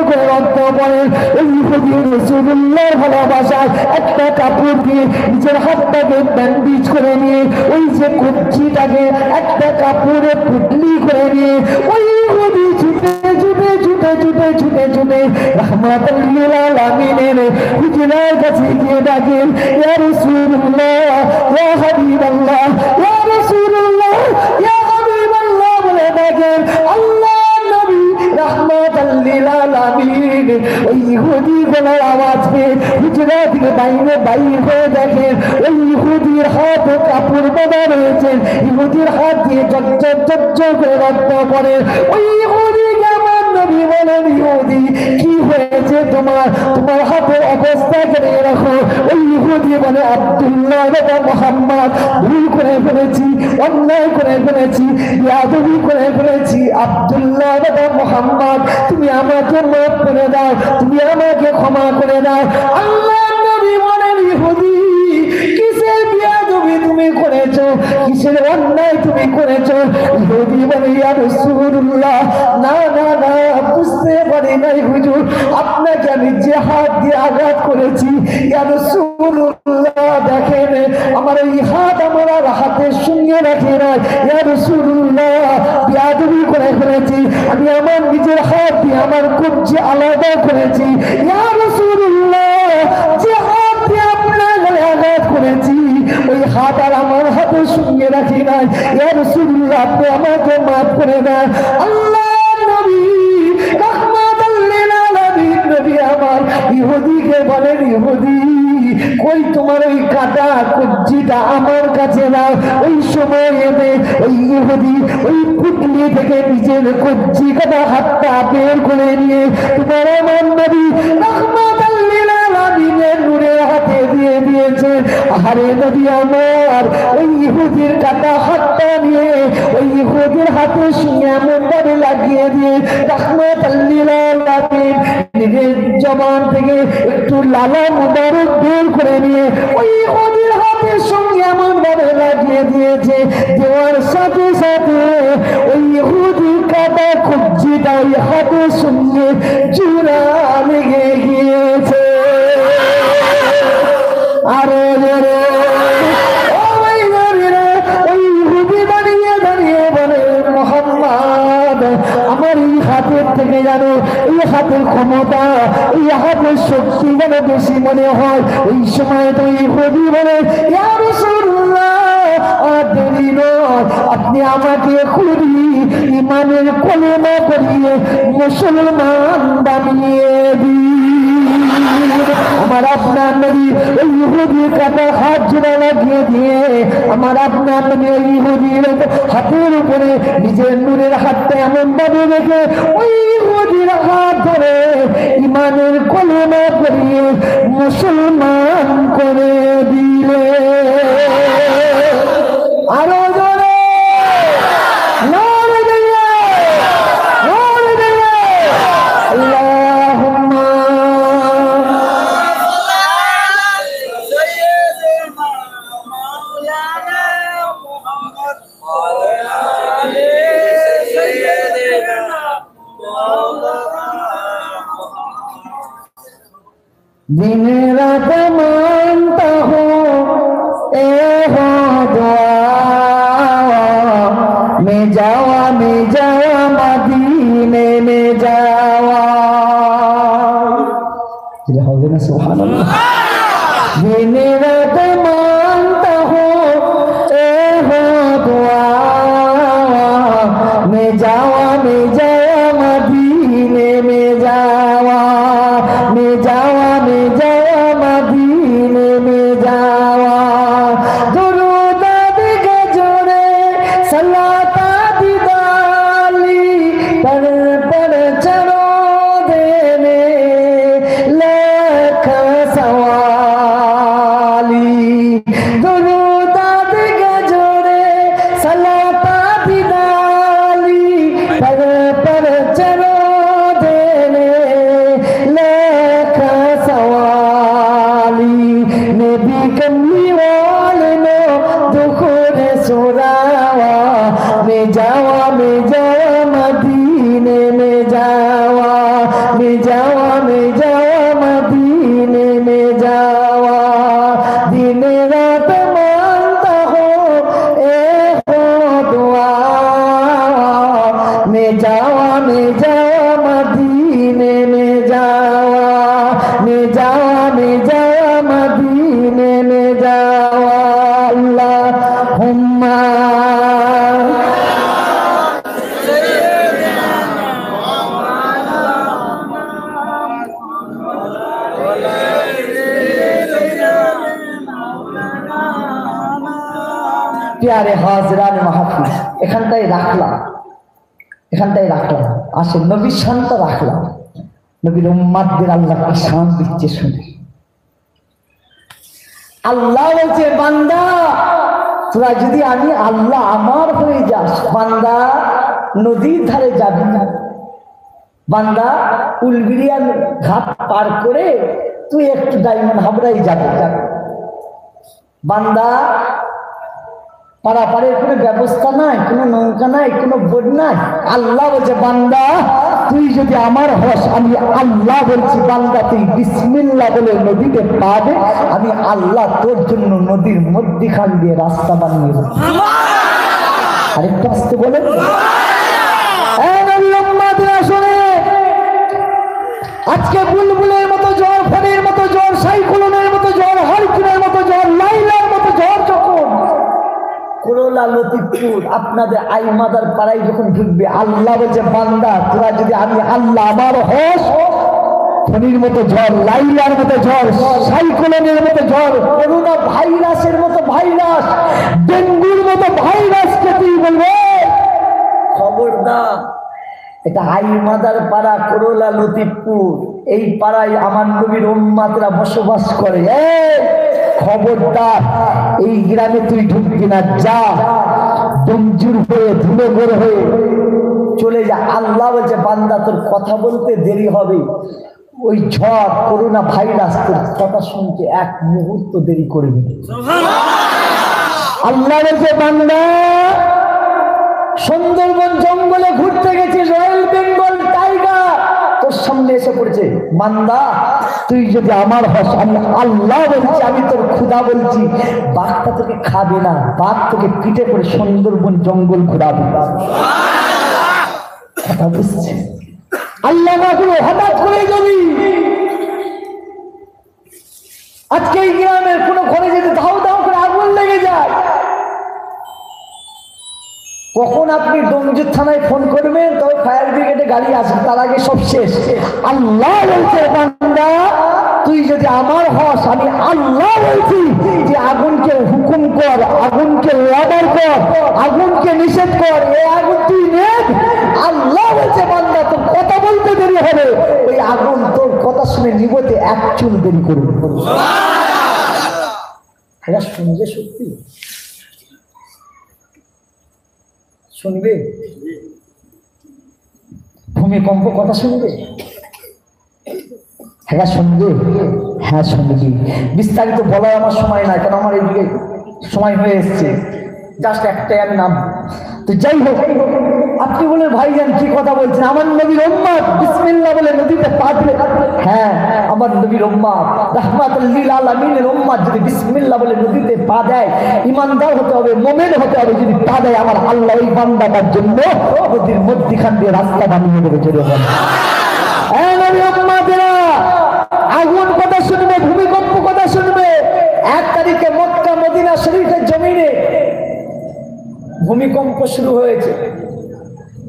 [SPEAKER 1] করে রক্ত পড়ে। ওই ইহুদি রাসূলুল্লাহর ভালোবাসায় একটা কাপড় দিয়ে নিজের হাতটাকে ব্যান্ডেজ করে নিয়ে ওই যে কবজিটাকে একটা কাপড়ে পুটলি করে নিয়ে ওই ইহুদি ছুটে ছুটে ছুটে ছুটে ছুটে ছুটে রাহমাতুল লিল আলামিনের হুজুরের কাছে গিয়ে ডাকেন, ইয়া রাসূলুল্লাহ, ইয়া হাবিবাল্লাহ, ইয়া রাসূলুল্লাহ, ইয়া হাবিবাল্লাহ বলে ডাকেন। আল্লাহর নবী রাহমাতুল লিল আলামিন ওই ইহুদি গলার আওয়াজ পেয়ে হুজুরা থেকে বাইরে বাইর হয়ে দেখেন ওই ইহুদির হাতে কাপড় বাঁধা রয়েছে, ইহুদির হাত দিয়ে চচ্চর করে রক্ত পড়ে। ওই ইহুদিকে আমার নবী বলেন, ইহুদি কি হয়েছে তোমার, তোমার হাতের অবস্থা কেন রাখো? ওই ইহুদি বলে, আব্দুল্লাহ বাবা মুহাম্মদ, ভুল করে ফেলেছি, অন্যায় করে ফেলেছি, বেয়াদবি করে ফেলেছি। আব্দুল্লাহ বাবা মুহাম্মদ, তুমি আমাকে মাফ করে দাও, তুমি আমাকে ক্ষমা করে দাও। আল্লাহর নবী বলেন, ইহুদি কিসের বেয়াদবি তুমি করেছো, কিসের অন্যায় তুমি করেছো? ইহুদি বলে, ইয়া রাসূলুল্লাহ, না না না, বুঝতে পারি নাই হুজুর, আপনাকে আমি যে হাত দিয়ে আঘাত করেছি, ইয়া রাসূলুল্লাহ দেখেন আমার এই হাত আমার আর হাতের সঙ্গে রাখে না, ইয়া রাসূলুল্লাহ বেয়াদবি করে ফেলেছি, আমি আমার নিজের হাত দিয়ে আমার কবজি আলাদা করেছি, ইয়া রাসূলুল্লাহ যে হাত দিয়ে আপনার গায়ে আঘাত করেছি ওই হাত আর আমার হাতের সঙ্গে রাখি নাই, ইয়া রাসূলুল্লাহ আপনি আমাকে মাফ করে দেন। আল্লাহর নবী রাহমাতুল লিল আলামিন নবী আমার ইহুদিকে বলেন, ইহুদি কই তোমার ওই কাটা কবজিটা আমার কাছে নাও। ওই সময় এনে ওই ইহুদি ওই পুটলি থেকে নিজের কবজি কাটা হাতটা বের করে নিয়ে তোমার আমার নবী রাহমাতুল লিল আলামিনের নূরের হাতে দিয়ে দিয়েছে। আরে নবী আমার ওই ইহুদির কাটা হাতটা নিয়ে ওই ইহুদির হাতের সঙ্গে এমন ভাবে লাগিয়ে দিয়ে রাহমাতুল লিল আলামিন নিজের জবান থেকে একটু লালা মুবারক বের করে নিয়ে ওই ইহুদির হাতের সঙ্গে এমন ভাবে লাগিয়ে দিয়েছে, দেওয়ার সাথে সাথে ওই ইহুদির কাটা কবজিটা ওই হাতের সঙ্গে জোড়া লেগে গিয়েছে। আরে আমার এই হাতের থেকে জানো এই হাতের ক্ষমতা, এই হাতের শক্তি যেন বেশি মনে হয়। ওই সময় তো ইহুদি বলে, ইয়া রাসূলুল্লাহ আর দেরি নয়, আপনি আমাকে খুবই ইমানের কলেমা পড়িয়ে মুসলমান বানিয়ে দিন। আমার আপনার নবী ওই ইহুদির কাটা হাত জোড়া লাগিয়ে দিয়ে আমার আপনার নবী ওই ইহুদির হাতের উপরে নিজের নূরের হাতটা এমন ভাবে রেখে ওই ইহুদির হাত ধরে ইমানের কলেমা পড়িয়ে মুসলমান করে দিলে। আরো জোরে নারে দিয়ে আল্লাহুম্মা दिन रात मानता हूँ ए हो दुआ, मैं जावा मदीने में जावा। হবে না সুবহানাল্লাহ। दिन रात मानता हूँ ए हो दुआ, मैं जावा मदीने में जावा, मैं जावा मदीने में जावा। दुरूद के जोड़े सलाता दिदाली पर चढ़ो देने প্যারে হাজরান মাহফিল এখানটাই রাখলাম, আসেন নবীর শান্ত রাখলাম। নবীর উম্মাতদের আল্লাহ কি শান দিচ্ছে শুনে। আল্লাহ বলছে বান্দা তোরা যদি আমি আল্লাহ আমার হয়ে যাস, বান্দা নদীর ধারে যাবি না, বান্দা উলবিরিয়ান ঘাট পার করে তুই একটু ডায়মন্ড হাবড়াই যাবে, বান্দা পারাপারের কোনো ব্যবস্থা নাই, কোনো নৌকা নাই, কোনো বোট নাই। আল্লাহ বলছে বান্দা তুই যদি আমার হস, আমি আল্লাহ বলছি বান্দা তুই বিসমিল্লাহ বলে নদীতে পা দে, আমি আল্লাহ তোর জন্য নদীর মধ্যখান দিয়ে রাস্তা বানিয়ে দেব। আরেকটু আসতে বলে আজকে বুলবুলের মতো জ্বর, ফেনের মতো জ্বর, সাইক্লোনের মতো জ্বর, হারিকেনের মতো জ্বর, লাইলার মতো জ্বর যখন করোলা লতিফপুর আপনাদের আইমাদার পাড়ায় যখন ঢুকবে, আল্লাহ বলছে বান্দা তোরা যদি আমি আল্লাহ আমার হস, ফেনীর মতো জ্বর, লাইলার মতো জ্বর, সাইক্লোনের মতো জ্বর, করোনা ভাইরাসের মতো ভাইরাস, ডেঙ্গুর মতো ভাইরাসকে তুই বলবে খবরদার। এটা আইমাদার পাড়া করোলা লতিফপুর, এই পাড়ায় আমার নবীর উম্মাতরা বসবাস করে। খবরদার এই গ্রামে তুই ঢুকবি না, যা ডুমজুর হয়ে ধুলোগড় হয়ে চলে যা। আল্লাহ বলছে বান্দা তোর কথা বলতে দেরি হবে, ওই ঝড় করোনা ভাইরাস তোর কথা শুনতে এক মুহূর্ত দেরি করবি। আল্লাহ বলছে বান্দা সুন্দরবন জঙ্গলে ঘুরতে গেছিস, রয়্যাল বেঙ্গল টাইগার তোর সামনে এসে পড়েছে, বান্দা তুই যদি আমার হস, আমি আল্লাহ বলছি, আমি তোর খুদা বলছি, বাঘটা তোকে খাবে না, বাঘ তোকে পিঠে করে সুন্দরবন জঙ্গল ঘুরাবে। কথা বুঝছে? আল্লাহ না করে হঠাৎ করে যদি আজকে এই গ্রামের কোনো ঘরে যদি ধাও ধাও করে আগুন লেগে যায়, কখন আপনি ডোমজুর থানায় ফোন করবেন, তবে ফায়ার ব্রিগেডে গাড়ি আসবে, তার আগে সব শেষ। আল্লাহ বলছে বান্দা তুই যদি আমার হস, আমি আল্লাহ বলছি যে আগুনকে হুকুম কর, আগুনকে অর্ডার কর, আগুনকে নিষেধ কর, এই আগুন তুই নেব। আল্লাহ বলছে বান্দা তোর কথা বলতে দেরি হবে, ওই আগুন তোর কথা শুনে নিবতে এক চুল দেরি করবে। এটা শুনবে সত্যি? শুনবে? ভূমিকম্প কথা শুনবে? হ্যাঁ শুনবে? হ্যাঁ শুনবি। বিস্তারিত বলার আমার সময় নাই, কারণ আমার এইদিকে সময় হয়ে এসছে, জাস্ট একটাই আমি নাম। তো যাই হোক, আপনি বলে ভাইজান কি কথা বলছেন, আমার নবীর উম্মত বিসমিল্লাহ বলে নদীতে পা দিলে, হ্যাঁ আমার নবীর উম্মত রাহমাতুল লিল আলামিনের উম্মত যদি বিসমিল্লাহ বলে নদীতে পা দেয়, ইমানদার হতে হবে, মুমিন হতে হবে, যদি পা দেয় আমার আল্লাহ ওই বান্দাটার জন্য নদীর মধ্যখান দিয়ে রাস্তা বানিয়ে দেবে। জোরে বলেন হ্যাঁ নবীর উম্মতেরা, আগুন কথা শুনবে, ভূমিকম্প কথা শুনবে। 1 তারিখে মক্কা মদিনা শরীফের জমিনে ভূমিকম্প শুরু হয়েছে।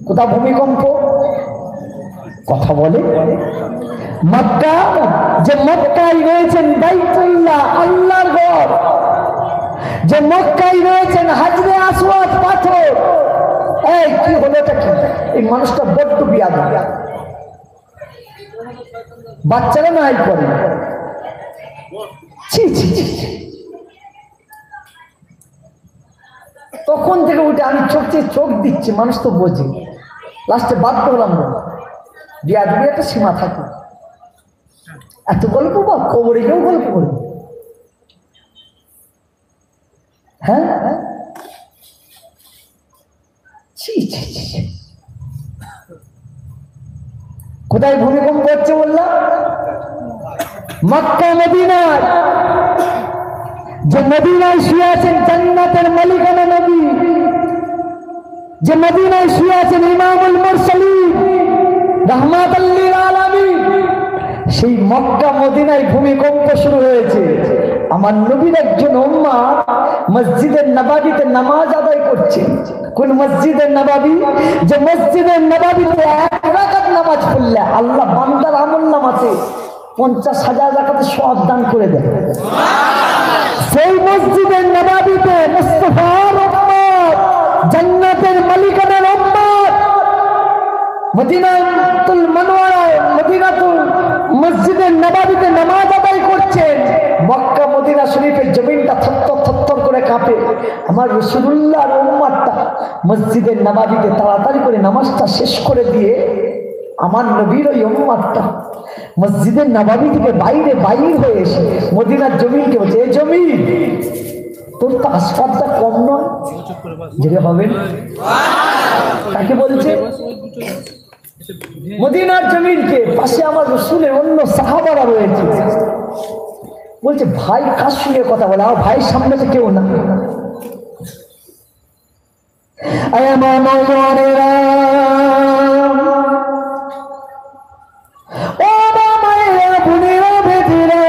[SPEAKER 1] কোথা ভূমিকম্প? কথা বলে মক্কা, যে মক্কায় রয়েছেন বাইতুল্লাহ আল্লাহর ঘর, যে মক্কায় রয়েছেন হাজরে আসওয়াদ পাথর। এই কি হলো এটা? কি এই মানুষটা বড্ড বিয়াদব, বাচ্চারা নাই করে। ছি ছি ছি, তখন থেকে উঠে আমি চোখ দিচ্ছি, মানুষ তো বোঝে, লাস্টে বাধ্য হলাম না। বিয়াদবি একটা সীমা থাকে। এত গল্প বা কবরে কেউ গল্প করবে? হ্যাঁ ছি ছি ছি, কোথায় ভূমিকম্প হচ্ছে বললাম? মক্কা মদিনায়। যে মদিনায় শুয়ে আছেন জান্নাতের মালিকানা নবী, যে মদিনায় শুয়ে আছেন ইমামুল মুরসালিন রাহমাতুল লিল আলামিন, সেই মক্কা মদিনায় ভূমিকম্প শুরু হয়েছে। আমার নবীর একজন উম্মত মসজিদের নববীতে নামাজ আদায় করছে। কোন মসজিদের নববী? যে মসজিদের নববীতে 1 রাকাত নামাজ পড়লে আল্লাহ বান্দার আমলনামাতে 50,000 রাকাতের সওয়াব দান করে দেয়। সেই মসজিদের নববীতে মুস্তাফা জান্নাতের মালিকানার উম্মত মদিনাতুল মুনাওয়ারা মদিনাতুল মসজিদের নববীতে নামাজ আদায় করছেন, মক্কা মদিনা শরীফের জমিনটা থরথর থরথর করে কাঁপে। আমার রাসূলুল্লাহর উম্মতটা মসজিদের নববীতে তাড়াতাড়ি করে নামাজটা শেষ করে দিয়ে আমার নবীর ওই উম্মতটা মসজিদের নববী থেকে বাইরে হয়ে এসে মদিনার জমিনকে বলছে, এই জমিন তোর তো আসফাদটা কম নয়, যেটা হবেন তাকে বলছে মদিনার জমিনকে। পাশে আমার রাসূলের অন্য সাহাবারা রয়েছে, বলছে ভাই কার সঙ্গে কথা বলে? আমার ভাইয়ের সামনে তো কেউ না। আমার নয়নেরা ও মায়েরা বোনেরা বেটিরা,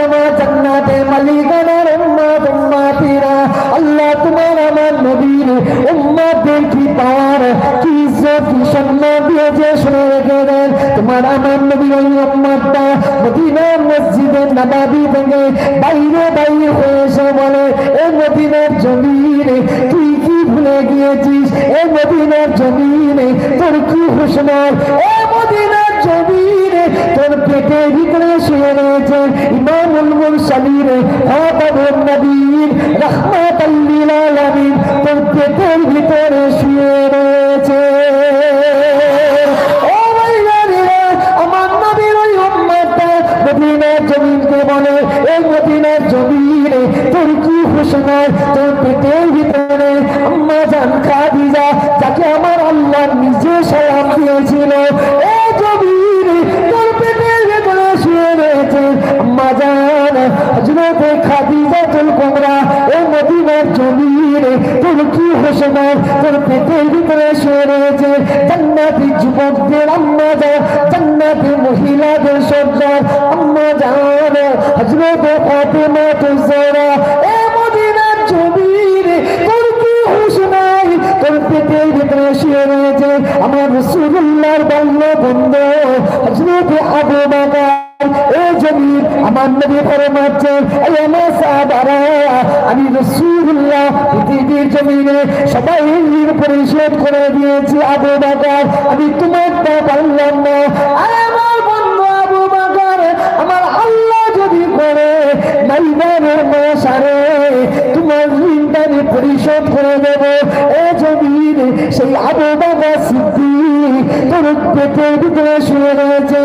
[SPEAKER 1] আমার জান্নাতের মালিকানার উম্মত উম্মতিরা, আল্লাহ তোমার আমার নবীর উম্মতদের কি পাওয়ার কি ইজ্জত কি সম্মান দিয়েছে শুনে রেখে দেন। তোমার আমার নবীর ওই উম্মতটা মদিনার মসজিদের নববী থেকে বাইরে হয়ে এসে বলে, এ মদিনার জমিনে তুই কি ভুলে গিয়েছিস? এ মদিনার জমিনে তোর কি হুঁশ নাই? এ মদিনার জমিনে তোর পেটের ভিতরে শুয়ে রয়েছে ইমামুল মুরসালিন খাতামুন নবীন রাহমাতাল লিল আলামিন, তোর পেটের ভিতরে শুয়ে রয়েছে। ও ভাইরা, আমার নবীর ওই উম্মতটা মদিনার জমিনকে বলে, এই মদিনার জমিনে তোর কি হুঁশ নাই? তোর পেটের ভিতরে আম্মা জান খাদিজা, যাকে আমার আল্লাহ নিজে সালাম দিয়েছিল, এই জমিনে তোর পেটের ভিতরে শুয়ে রয়েছে আম্মা জান হযরতে খাদিজাতুল কুবরা। এই মদিনার জমিনে তোর কি হুঁশ নাই? তোর পেটের ভিতরে শুয়ে রয়েছে জান্নাতি যুবকদের আম্মা জান, জান্নাতি মহিলাদের সর্দার আম্মা জান হযরতে ফাতেমা তুজরা। এই মদিনার জমিনে তোর কি হুঁশ নাই? তোর পেটের ভিতরে শুয়ে রয়েছে আমার রাসূলুল্লাহর বাল্য বন্ধু হযরতে আবু বকর। এই জমিন আমার নবী ফরমাচ্ছেন, এই আমার সাহাবারা, আমি রাসূলুল্লাহ পৃথিবীর জমিনে সবাই ঋণ পরিশোধ করে দিয়েছি আবু বকর, আমি তোমারটা পারলাম না। আমার বন্ধু আবু বকর, আমার আল্লাহ যদি করে নাইবারের মাসারে তোমার ঋণটা আমি পরিশোধ করে দেব। এই জমিন সেই আবু বকর সিদ্দিক তোর পেটের ভিতরে শুয়ে রয়েছে।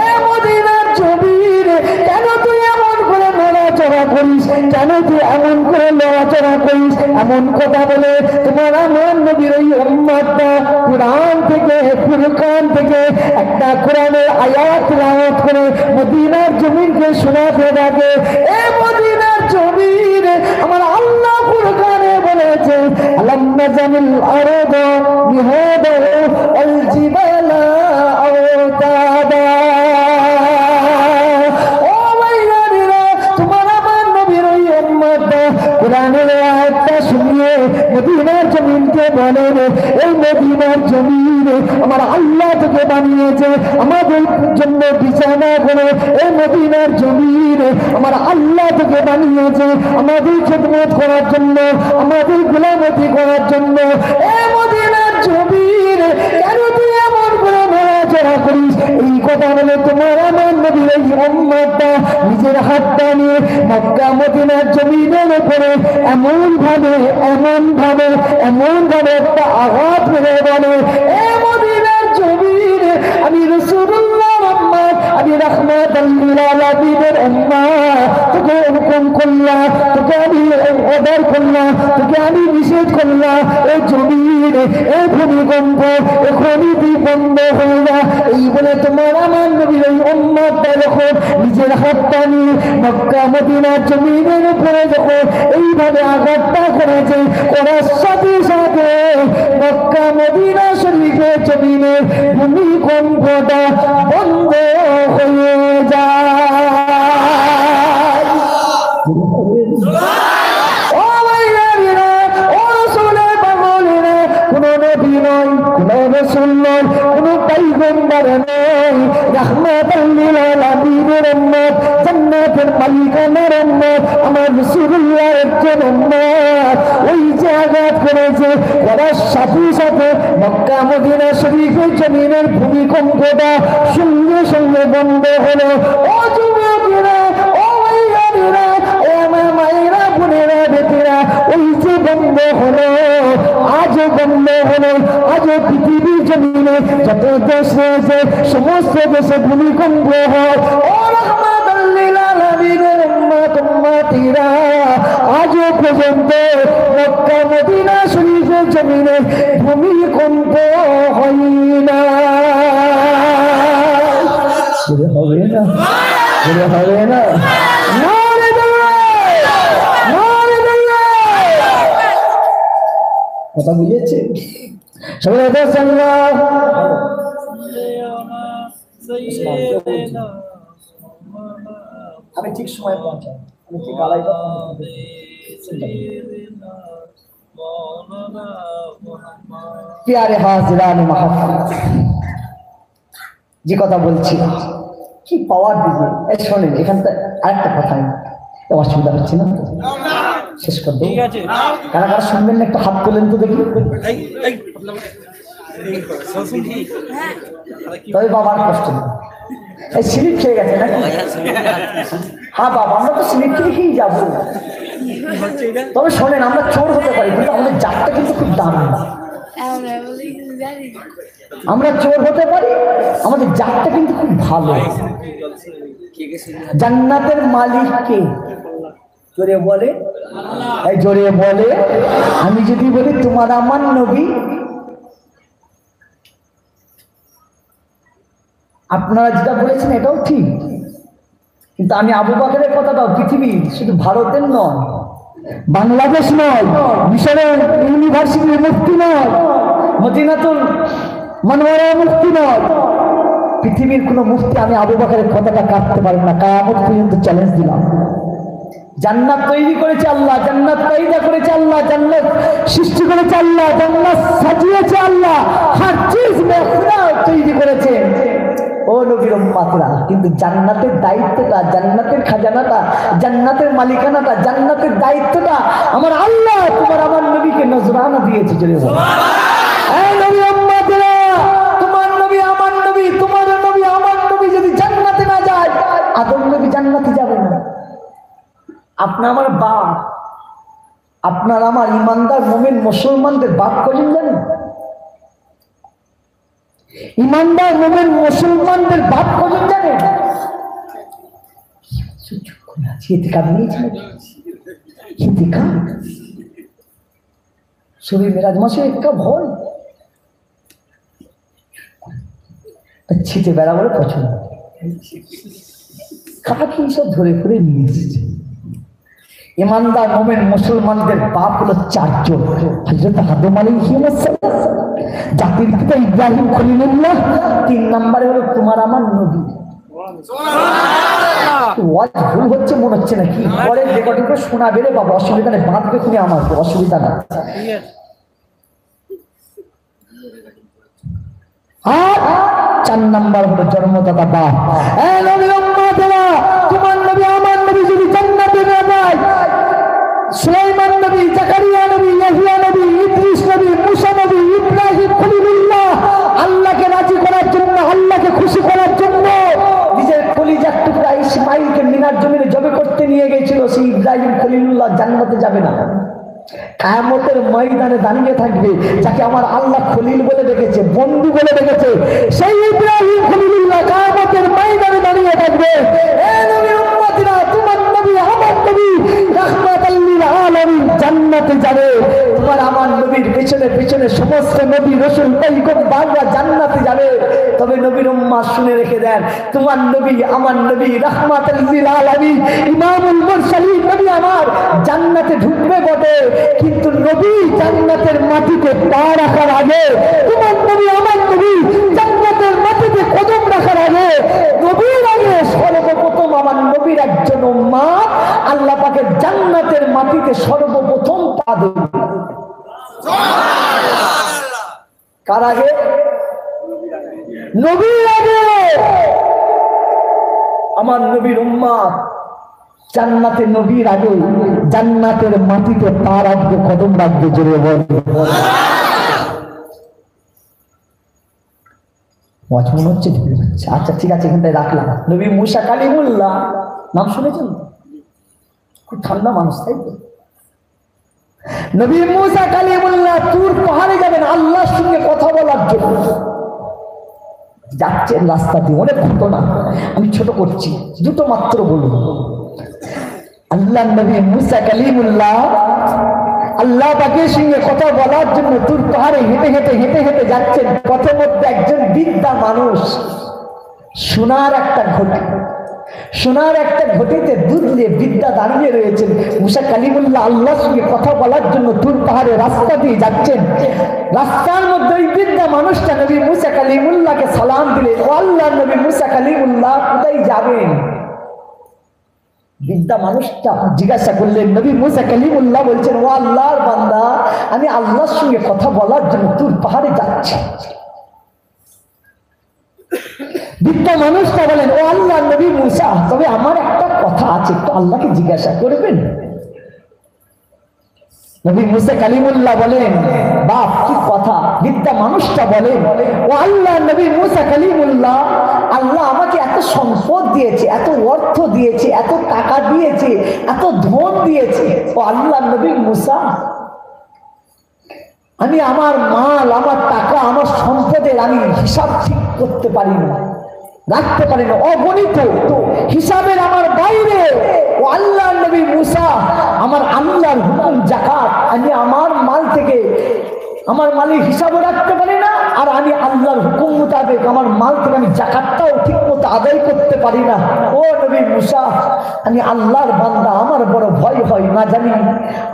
[SPEAKER 1] এ মদিনার জমিনে কেন তুই এমন করে নড়াচড়া করিস? কেন তুই এমন করে নড়াচড়া করিস? এমন কথা বলে তোমার আমার নবীর ওই উম্মতটা কুরআন থেকে ফুরকান থেকে একটা কোরআনের আয়াত তেলাওয়াত করে মদিনার জমিনকে শোনাতে থাকে। এ মদিনার জমিনে আমার আল্লাহ ফুরকানে বলেছে, আলাম নাজামিল আরদা মিহাদা ওয়াল জিবালা আওতাদা। কোরআনের আয়াতটা শুনিয়ে মদিনার জমিনকে বলেন, এই মদিনার জমিনে আমার আল্লাহ থেকে বানিয়েছে আমাদের জন্য বিছানা করে। এই মদিনার জমিনে আমার আল্লাহ থেকে বানিয়েছে আমাদের খেদমত করার জন্য, আমাদের গোলামতি করার জন্য। এই মদিনার জমিনে কেন তুই এমন করে নড়াচড়া করিস? এই কথা বলে তোমার আমার নবীর এই উম্মতটা নিজের হাতটা নিয়ে মক্কা মদিনার জমিনের উপরে এমন ভাবে একটা আঘাত করে বলে, এ মদিনার জমিনে আমি রাসূলুল্লাহর উম্মত, আমি রাহমাতাল লিল আলামিনের উম্মত, তোকে হুকুম করলাম, তোকে আমি অর্ডার করলাম, তোকে আমি নিষেধ করলাম, এই জমিনে এই ভূমিকম্প এখনই তুই বন্ধ হয়ে যা। এই বলে তোমার আমার নবীর এই উম্মতটা যখন নিজের হাতটা নিয়ে মক্কা মদিনার জমিনের উপরে যখন এইভাবে আঘাতটা করেছে, করার সাথে সাথে মক্কা মদিনা শরীফের জমিনের ভূমিকম্পটা বন্ধ হয়ে যায়। ও ভাইরা, ও রাসূলের পাগলেরা, কোন নবী নয়, কোন রাসূল নয়, কোন পয়গম্বর নয়, রাহমাতাল লিল আলামিনের উম্মত জান্নাত জান্নাতের মালিকানার উম্মত আমার রাসূলুল্লাহ একজন উম্মত। ওই যে আঘাত করেছে করার সাথে সাথে মক্কা মদিনা শরীফের জমিনের ভূমিকম্পটা সঙ্গে সঙ্গে বন্ধ হলো। ও যুবকেরা, ও ভাইয়েরা, ও আমার মায়েরা, বোনেরা, বেটিরা, ওই যে বন্ধ হলো, আজও বন্ধ হলো। আজও পৃথিবীর জমিনে যত দেশ রয়েছে সমস্ত দেশে ভূমিকম্প হয়। ও রাহমাতুল লিল আলামিনের উম্মত উম্মতিরা, আজও পর্যন্ত মক্কা মদিনা শরীফের জমিনে ভূমিকম্প হয় না। হবে না, হবে না। কথা বুঝেছে সবাই? আমি ঠিক সময় পৌঁছাই, আমি ঠিক আড়াই প্যারে হাজিরান মাহফিল, যে কথা বলছি কি পাওয়ার দিবে। এই শোনেন, এখানটা আরেকটা কথা, অসুবিধা হচ্ছে না তো? শেষ করে দেবো। কারা কারা শুনবেন না একটু হাত তোলেন তো দেখি। তবে বাবার কষ্ট নেই, এই স্লিপ খেয়ে গেছে নাকি? হ্যাঁ বাবা, আমরা তো স্লিপ খেয়ে খেয়েই যাবো। তবে শোনেন, আমরা চোর হতে পারি কিন্তু আমাদের জাতটা কিন্তু খুব দামি। আমরা চোর হতে পারি, আমাদের জাতটা কিন্তু খুব ভালো। জান্নাতের মালিক কে? জোরে বলে, এই জোরে বলে। আমি যদি বলি তোমার আমার নবী, আপনারা যেটা বলেছেন এটাও ঠিক, কিন্তু আমি আবু বকরের কথাটাও, পৃথিবী শুধু ভারতের নয়, বাংলাদেশ নয়, মিশরের ইউনিভার্সিটির মুফতি নয়, মদিনাতুল মুনাওয়ারার মুফতি নয়, পৃথিবীর কোন মুফতি আমি আবু বকরের কথাটা কাটতে পারি না। কিয়ামত পর্যন্ত চ্যালেঞ্জ দিলাম। জান্নাত তৈরি করেছে আল্লাহ, জান্নাত পয়দা করেছে আল্লাহ, জান্নাত সৃষ্টি করেছে আল্লাহ, জান্নাত সাজিয়েছে আল্লাহ, হর চিজ মেখরা তৈরি করেছে ও নবীর উম্মতরা। কিন্তু জান্নাতের দায়িত্বটা, জান্নাতের খাজানাটা, জান্নাতের মালিকানাটা, জান্নাতের দায়িত্বটা আমার আল্লাহ তোমার আমার নবীকে নজরানা দিয়েছে। জোরে বলো এই নবী উম্মতরা, তোমার নবী আমার নবী, তোমার নবী আমার নবী যদি জান্নাতে না যায়, আদম নবী জান্নাতে যাবে না। আপনার আমার বাপ, আপনার আমার ইমানদার মুমিন মুসলমানদের বাপ কজন জানেন? ইমানদার মুমিন মুসলমানদের বাপ কজন জানেন? শরীর মেরাজ মাসে একটা ভয় ছিটে বেড়া বলে পছন্দ, কাকে সব ধরে করে নিয়ে এসেছে। ইমানদার মুমিন মুসলমানদের বাপ হলো চারজন। হযরত আদম আলাইহিস সালাম, জাতির পিতা ইব্রাহিম খলিলুল্লাহ, 3 নম্বরে হলো তোমার আমার নবী। ওয়াজ ভুল হচ্ছে মনে হচ্ছে নাকি? পরে রেকর্ডিং করে শোনা বেড়ে বাবা, অসুবিধা নেই, বাঁধবে খুনি আমার, অসুবিধা না। আর 4 নম্বর হলো জন্মদাতা বাপ। এই নবীর উম্মতেরা, তোমার নবী আমার নবী যদি জান্নাতে না যায়, সুলাইমান নবী, জাকারিয়া নবী, ইয়াহইয়া নবী, ইদ্রিস নবী, মুসা নবী, ইব্রাহিম খলিলুল্লাহ, আল্লাহকে রাজি করার জন্য, আল্লাহকে খুশি করার জন্য নিজের কলিজার টুকরা ইসমাইলকে মিনার জমিনে জবে করতে নিয়ে গেছিল। সেই ইব্রাহিম খলিলুল্লাহ জান্নাতে যাবে না, কিয়ামতের ময়দানে দাঁড়িয়ে থাকবে। যাকে আমার আল্লাহ খলিল বলে ডেকেছে, বন্ধু বলে ডেকেছে, সেই ইব্রাহিম খলিলুল্লাহ কিয়ামতের ময়দানে দাঁড়িয়ে থাকবে। এ নবী উম্মতিরা, তোমার নবী আমার নবী রাহমাতাল লিল আলামিন জান্নাতে যাবে। তোমার আমার নবীর পিছনে পিছনে সমস্ত নবী রাসূল পয়গম্বররা জান্নাতে যাবে। তবে নবীর উম্মাত শুনে রেখে দেন, তোমার নবী আমার নবী রাহমাতাল লিল আলামিন ইমামুল মুরসালিন নবী আমার জান্নাতে ঢুকবে বটে, কিন্তু নবী জান্নাতের মাটিতে পা রাখার আগে, তোমার নবী আমার নবী জান্নাতের মাটিতে কদম রাখার আগে, নবীর আগে সর্বপ্রথম আমার নবীর একজন উম্মত আল্লাহ পাকের জান্নাতের মাটিতে সর্বপ্রথম পা দেবে। কার আগে? নবীর আগে। আমার নবীর উম্মত জান্নাতে নবীর আগে জান্নাতের মাটিতে পা রাখবে, কদম রাখবে, জোরে বল। মনে হচ্ছে আচ্ছা ঠিক আছে, এখানটায় রাখলাম। নবী মুসা কালিমুল্লাহ নাম শুনেছেন? খুব ঠান্ডা মানুষ, তাই তো? নবী মুসা কালিমুল্লাহ তুর পাহাড়ে যাবেন আল্লাহর সঙ্গে কথা বলার জন্য। যাচ্ছেন রাস্তা দিয়ে, অনেক ঘটনা আমি ছোট করছি, দুটো মাত্র বলুন। আল্লাহ নবী মুসা কালিমুল্লাহ আল্লাহ পাকের সঙ্গে কথা বলার জন্য তুর পাহাড়ে হেঁটে হেঁটে হেঁটে হেঁটে যাচ্ছেন। পথের মধ্যে একজন বৃদ্ধা মানুষ সোনার একটা ঘটিতে দুধ নিয়ে বৃদ্ধা দাঁড়িয়ে রয়েছেন। মুসা কালিমুল্লাহ আল্লাহর সঙ্গে কথা বলার জন্য তুর পাহাড়ে রাস্তা দিয়ে যাচ্ছেন। রাস্তার মধ্যে ওই বৃদ্ধা মানুষটা নবী মুসা কালিমুল্লাহকে সালাম দিলেন, ও আল্লাহ নবী মুসা কালিমুল্লাহ কোথায় যাবেন? বৃদ্ধা মানুষটা জিজ্ঞাসা করলেন, নবী মুসা কালিমুল্লাহ বলছেন, ও আল্লাহর বান্দা, আমি আল্লাহর সঙ্গে কথা বলার জন্য তুর পাহাড়ে যাচ্ছি। বৃদ্ধা মানুষটা বলেন, ও আল্লাহ নবী মুসা, তবে আমার একটা কথা আছে, একটু আল্লাহকে জিজ্ঞাসা করবেন? নবী মুসা কালিমুল্লাহ বলেন, বাপ কি কথা? বৃদ্ধা মানুষটা বলেন, ও আল্লাহ নবী মুসা কালিমুল্লাহ, আল্লাহ আমাকে এত সম্পদ দিয়েছে, এত অর্থ দিয়েছে, এত টাকা দিয়েছে, এত ধন দিয়েছে। ও আল্লাহ নবী মুসা, আমি আমার মাল, আমার টাকা, আমার সম্পদের আমি হিসাব ঠিক করতে পারি না, রাখতে পারি না, অগণিত, হিসাবের আমার বাইরে। ও আল্লাহ নবী মুসা, আমার আল্লাহর হুকুম যাকাত, আমি আমার মাল থেকে আমার মালের হিসাবও রাখতে পারি না, আর আমি আল্লাহর হুকুম মোতাবেক আমার মাল থেকে আমি যাকাতটাও ঠিক মতো আদায় করতে পারি না। ও নবী মুসা, আমি আল্লাহর বান্দা, আমার বড় ভয় হয়, না জানি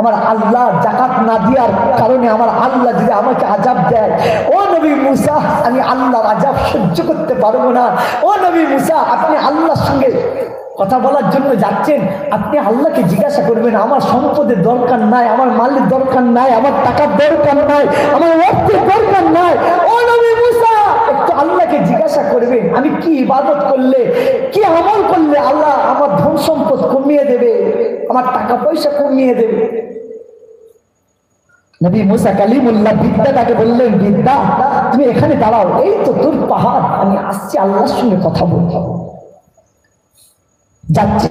[SPEAKER 1] আমার আল্লাহ যাকাত না দেওয়ার কারণে আমার আল্লাহ যদি আমাকে আযাব দেয়। ও নবী মুসা, আমি আল্লাহর আযাব সহ্য করতে পারবো না। ও নবী মুসা, আপনি আল্লাহর সঙ্গে কথা বলার জন্য যাচ্ছেন, আপনি আল্লাহকে জিজ্ঞাসা করবেন, আমার সম্পদের দরকার নাই, আমার মালের দরকার নাই, আমার টাকার দরকার নাই, আমার অর্থের দরকার নাই। ও নবী মুসা, একটু আল্লাহকে জিজ্ঞাসা করবেন, আমি কি ইবাদত করলে, কি আমল করলে আল্লাহ আমার ধন সম্পদ কমিয়ে দেবে, আমার টাকা পয়সা কমিয়ে দেবে? নবী মুসা কালিমুল্লাহ বৃদ্ধাটাকে বললেন, বৃদ্ধা তুমি এখানে দাঁড়াও, এই তো তোর পাহাড়, আমি আসছি আল্লাহর সঙ্গে কথা বলতে। যাচ্ছে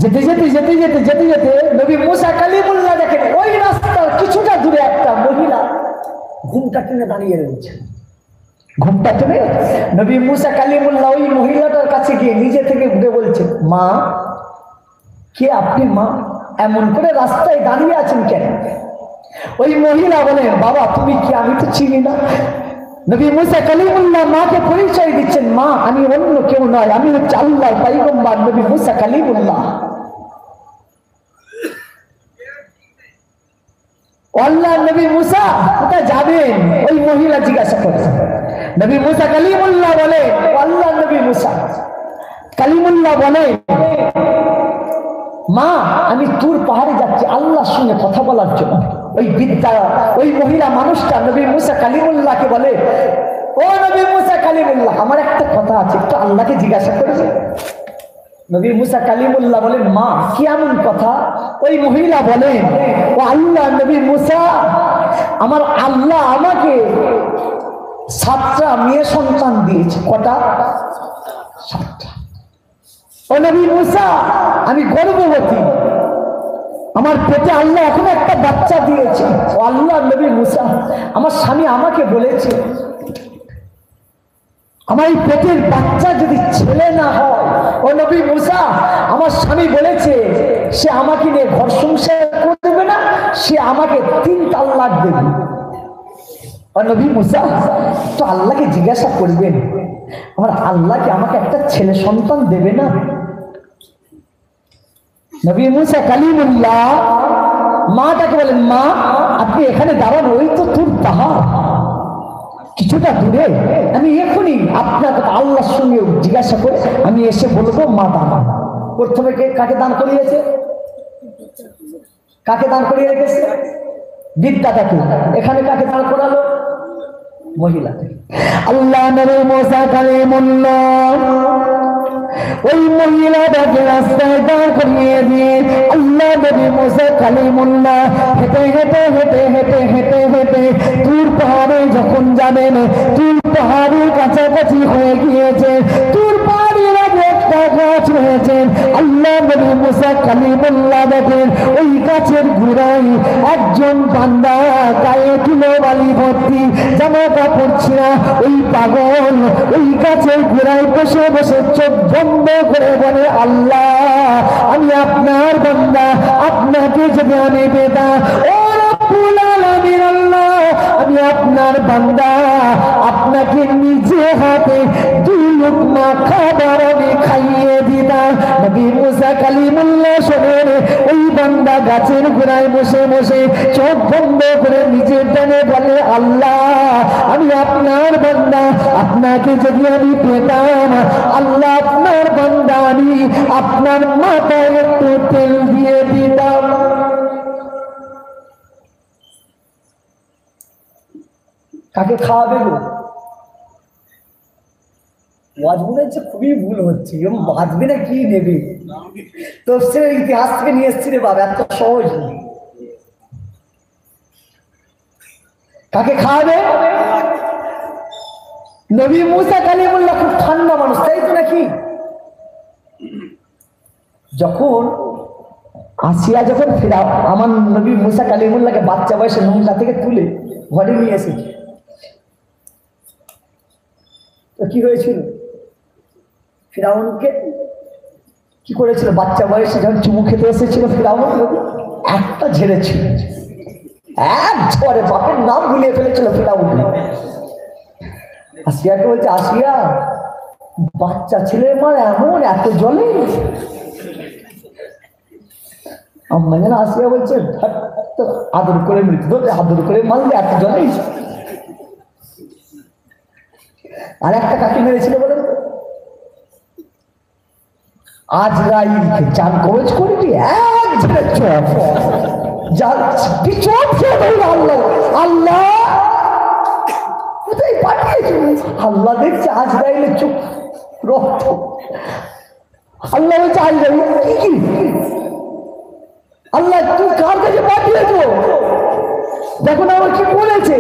[SPEAKER 1] যেতে যেতে যেতে যেতে যেতে যেতে নবী মুসা কালিমুল্লাহ দেখেন ওই রাস্তার কিছুটা দূরে একটা মহিলা ঘুমটা টেনে দাঁড়িয়ে রয়েছে। ঘুমটা টেনে নবী মুসা কালিমুল্লাহ ওই মহিলাটার কাছে গিয়ে নিজে থেকে উঠে বলছে, মা, কে আপনি? মা, এমন করে রাস্তায় দাঁড়িয়ে আছেন কেন? ওই মহিলা বলেন, বাবা তুমি কি? আমি তো চিনি না। নবী মুসা কালিমুল্লাহ মাকে পরিচয় দিচ্ছেন, মা আমি অন্য কেউ নয়, আমি হচ্ছে আল্লাহর পয়গম্বর নবী মুসা কালিমুল্লাহ। আল্লাহ নবী মুসা কোথায় যাবেন? ওই মহিলা জিজ্ঞাসা করছে। নবী মুসা কালিমুল্লাহ বলে, আল্লাহ নবী মুসা কালিমুল্লাহ বলে, মা আমি তুর পাহাড়ে যাচ্ছি আল্লাহর সঙ্গে কথা বলার জন্য। ওই বৃদ্ধা, ওই মহিলা মানুষটা নবী মুসা কালিমুল্লাহকে বলে, ও নবী মুসা কালিমুল্লাহ, আমার একটা কথা আছে, একটু আল্লাহকে জিজ্ঞাসা করবে? নবী মুসা কালিমুল্লাহ বলেন, মা কি এমন কথা? ওই মহিলা বলেন, ও আল্লাহ নবী মুসা, আমার আল্লাহ আমাকে 7টা মেয়ে সন্তান দিয়েছে। কটা? 7টা। ও নবী মুসা, আমি গর্ভবতী, আমার পেটে আল্লাহ এখন একটা বাচ্চা দিয়েছে। ও আল্লাহ নবী মুসা, আমার স্বামী আমাকে বলেছে, আমার এই পেটের বাচ্চা যদি ছেলে না হয়, ও নবী মুসা আমার স্বামী বলেছে সে আমাকে নিয়ে ঘর সংসার করবে না, সে আমাকে 3 তালাক দেবে। ও নবী মুসা, তো আল্লাহকে জিজ্ঞাসা করবেন, আমার আল্লাহকে আমাকে একটা ছেলে সন্তান দেবে না? নবী মুসা কালিমুল্লাহ মাটাকে বলেন, মা আপনি এখানে দাঁড়ান, ওই তো তুর পাহাড় কিছুটা দূরে, আমি এখনই আপনাকে আল্লাহর সঙ্গে জিজ্ঞাসা করে আমি এসে বলবো। মা দাঁড়ান। প্রথমে কাকে দান করিয়েছে? কাকে দান করিয়ে রেখেছে? বিদ্যাটাকে। এখানে কাকে দান করালো? মহিলাকে। আল্লাহ নবী মুসা কালিমুল্লাহ ওই মহিলাটাকে রাস্তায় দাঁড় করিয়ে দিয়ে আল্লাহ নবী মুসা কালিমুল্লাহ হেঁটে হেঁটে হেঁটে হেঁটে হেঁটে হেঁটে তুর পাহাড়ে যখন যাবেন, তুর পাহাড়ের কাছাকাছি হয়ে গিয়েছে, তুর পাহাড়ের আগে একটা গাছ রয়েছে। আল্লাহ নবী মুসা কালিমুল্লাহ দেখেন ওই গাছের গোড়ায় একজন বান্দা গায়ে তুলো বালি ভর্তি, জামা কাপড় ছিঁড়া ওই পাগল ওই গাছের গোড়ায় বসে বসে চোখ বন্ধ করে বলে, আল্লাহ আমি আপনার বান্দা, আপনাকে যদি আমি পেতাম, ও রব্বুল আলামিন আল্লাহ আমি আপনার বান্দা, আপনাকে নিজে হাতে 2 লুকমা খাবার আমি খাইয়ে দিতাম। নবী মুসা কালিমুল্লাহ শোনেন ওই বান্দা গাছের গোড়ায় বসে বসে চোখ বন্ধ করে নিজের টানে বলে, আল্লাহ আমি আপনার বান্দা, আপনাকে যদি আমি পেতাম, আল্লাহ আপনার বান্দা আমি আপনার মাথায় একটু তেল দিয়ে দিতাম। কাকে খাওয়াবে গো? ওয়াজ মনে হচ্ছে খুবই ভুল হচ্ছে, এবং বাঁচবে না কি নেবে? তো সে ইতিহাস থেকে নিয়ে এসছি রে বাবা, এত সহজ নেই। কাকে খাওয়াবে? নবী মুসা কালিমুল্লাহ খুব ঠান্ডা মানুষ, তাই তো নাকি? যখন আসিয়া যখন ফেরা আমার নবী মুসা কালিমুল্লাহকে বাচ্চা বয়সে নৌকা থেকে তুলে ঘরে নিয়ে এসেছে, তো কি হয়েছিল? ফিরাউনকে কি করেছিল? বাচ্চা বয়সে যখন চুমু খেতে এসেছিল ফিরাউন, একটা ঝেড়েছিল, এক ঝড়ে বাপের নাম ভুলিয়ে ফেলেছিল ফিরাউন। আসিয়াকে বলছে, আসিয়া বাচ্চা ছেলে মার এমন এত জলে? আম্মা যেন আসিয়া বলছে, আদর করে মৃত্যু আদর করে মারলে এত জলে। আর একটা কাকে মেরেছিল বলেন? আজরাইলকে। চান কবজ করবি এক ঝেড়ে চোখ আল্লাহ আল্লাহ কোথায় পাঠিয়েছে? আল্লাহ দেখছে আজরাইলের চোখ রক্ত। আল্লাহ বলছে, আজরাইল কি আল্লাহ তুই কার কাছে পাঠিয়েছ? দেখো না আমার কি বলেছে।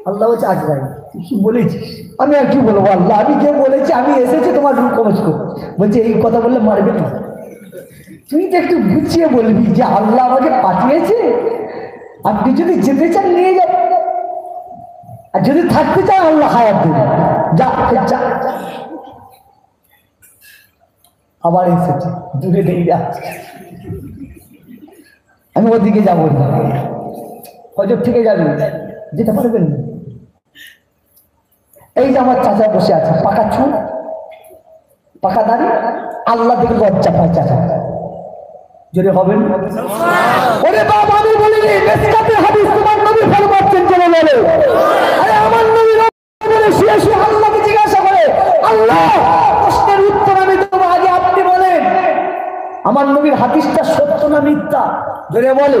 [SPEAKER 1] আল্লাহ বলছে, আজরাইল তুই কি বলেছিস? আমি আর কি বলবো আল্লাহ, আমি যে বলেছি আমি এসেছি তোমার রূপ কবজ করবো। বলছে এই কথা বললে মারবে না, তুই তো একটু গুছিয়ে বলবি যে আল্লাহ আমাকে পাঠিয়েছে, আপনি যদি যেতে চান নিয়ে যান, আর যদি থাকতে চান আল্লাহ হায়াত দেবে। যা যা আবার এসেছে, দূরে দেখে যাচ্ছে, আমি ওদিকে যাবো না। হজর থেকে যাবেন, যেতে পারবেন না। এই যে আমার চাচা বসে আছে, পাকা চুল পাকা দাড়ি, আল্লাহ দেখে লজ্জা পায় চাচা। যদি হবেন ওরে বাবা, আমি বলিনি মিসকাতে হাদিস তোমার নবী ফরমাচ্ছেন চলে বলে, আরে আমার নবী বলে শুয়ে শুয়ে আল্লাহকে জিজ্ঞাসা করে, আল্লাহ প্রশ্নের উত্তর আমি দেবো, আগে আপনি বলেন আমার নবীর হাদিসটা সত্য না মিথ্যা? জোরে বলে।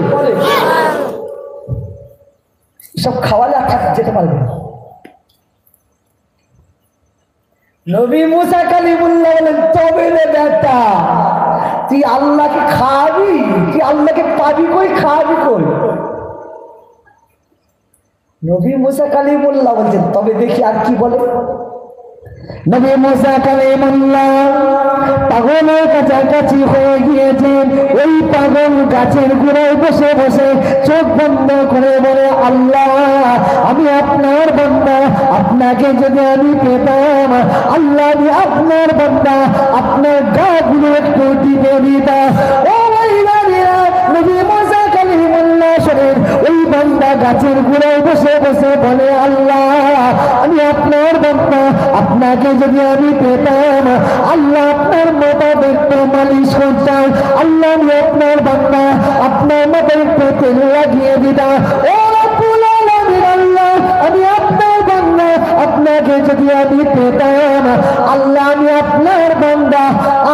[SPEAKER 1] সব খাওয়ালে আর যেতে পারবে না। নবী মুসা কালিমুল্লাহ বলেন, তবে রে বেটা তুই আল্লাহকে খাওয়াবি, তুই আল্লাহকে পাবি কই, খাওয়াবি কই? নবী মুসা কালিমুল্লাহ বলছেন, তবে দেখি আর কি বলে। নবী মুসা কালিমুল্লাহ পাগলের কাছাকাছি হয়ে গিয়েছেন, ওই পাগল গাছের গোড়ায় বসে বসে চোখ বন্ধ করে বলে, আল্লাহ আমি আপনার বান্দা, আপনাকে যদি আমি পেতাম, আল্লাহ আমি আপনার বান্দা, আপনার গা গুলো একটু টিপে দিতাম। ও নবী মুসা কালিমুল্লাহ শরীফ ওই বান্দা গাছের গোড়ায় বসে বসে বলে, আল্লাহ আমি আপনার বান্দা, আপনাকে যদি আমি পেতাম, আল্লাহ আপনার মাথা একটু মালিশ করতাম, আল্লাহ আমি আপনার বান্দা, আপনার মাথা একটু তেল লাগিয়ে দিতাম। ও রব্বুল আলামিন আল্লাহ আমি আপনার বান্দা, আপনাকে যদি আমি পেতাম, আল্লাহ আমি আপনার বান্দা,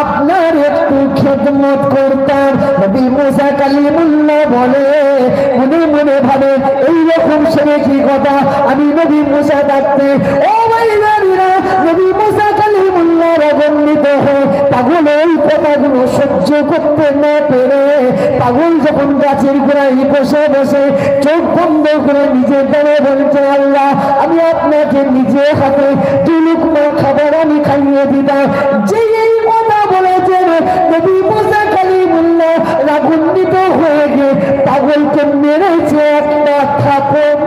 [SPEAKER 1] আপনার একটু খেদমত করতাম। নবী মুসা কালিমুল্লাহ বলে, মনে মনে ভাবে এইরকম সেরে কি কথা, আমি নবী মুসা থাকতে ও ভাই নবী মুসা কালিমুল্লাহ রাগান্বিত হয়ে পাগল ওই কথাগুলো সহ্য করতে না পেরে পাগল যখন গাছের গোড়ায় বসে বসে চোখ বন্ধ করে নিজের দ্বারা বলছে, আল্লাহ আমি আপনাকে নিজে হাতে দুলুকমা খাবার আমি খাইয়ে দিতাম। যে এই কথা বলেছেন নবী মুসা কালিমুল্লাহ রাগান্বিত হয়ে গিয়ে পাগলকে মেরেছে একটা থাপড়,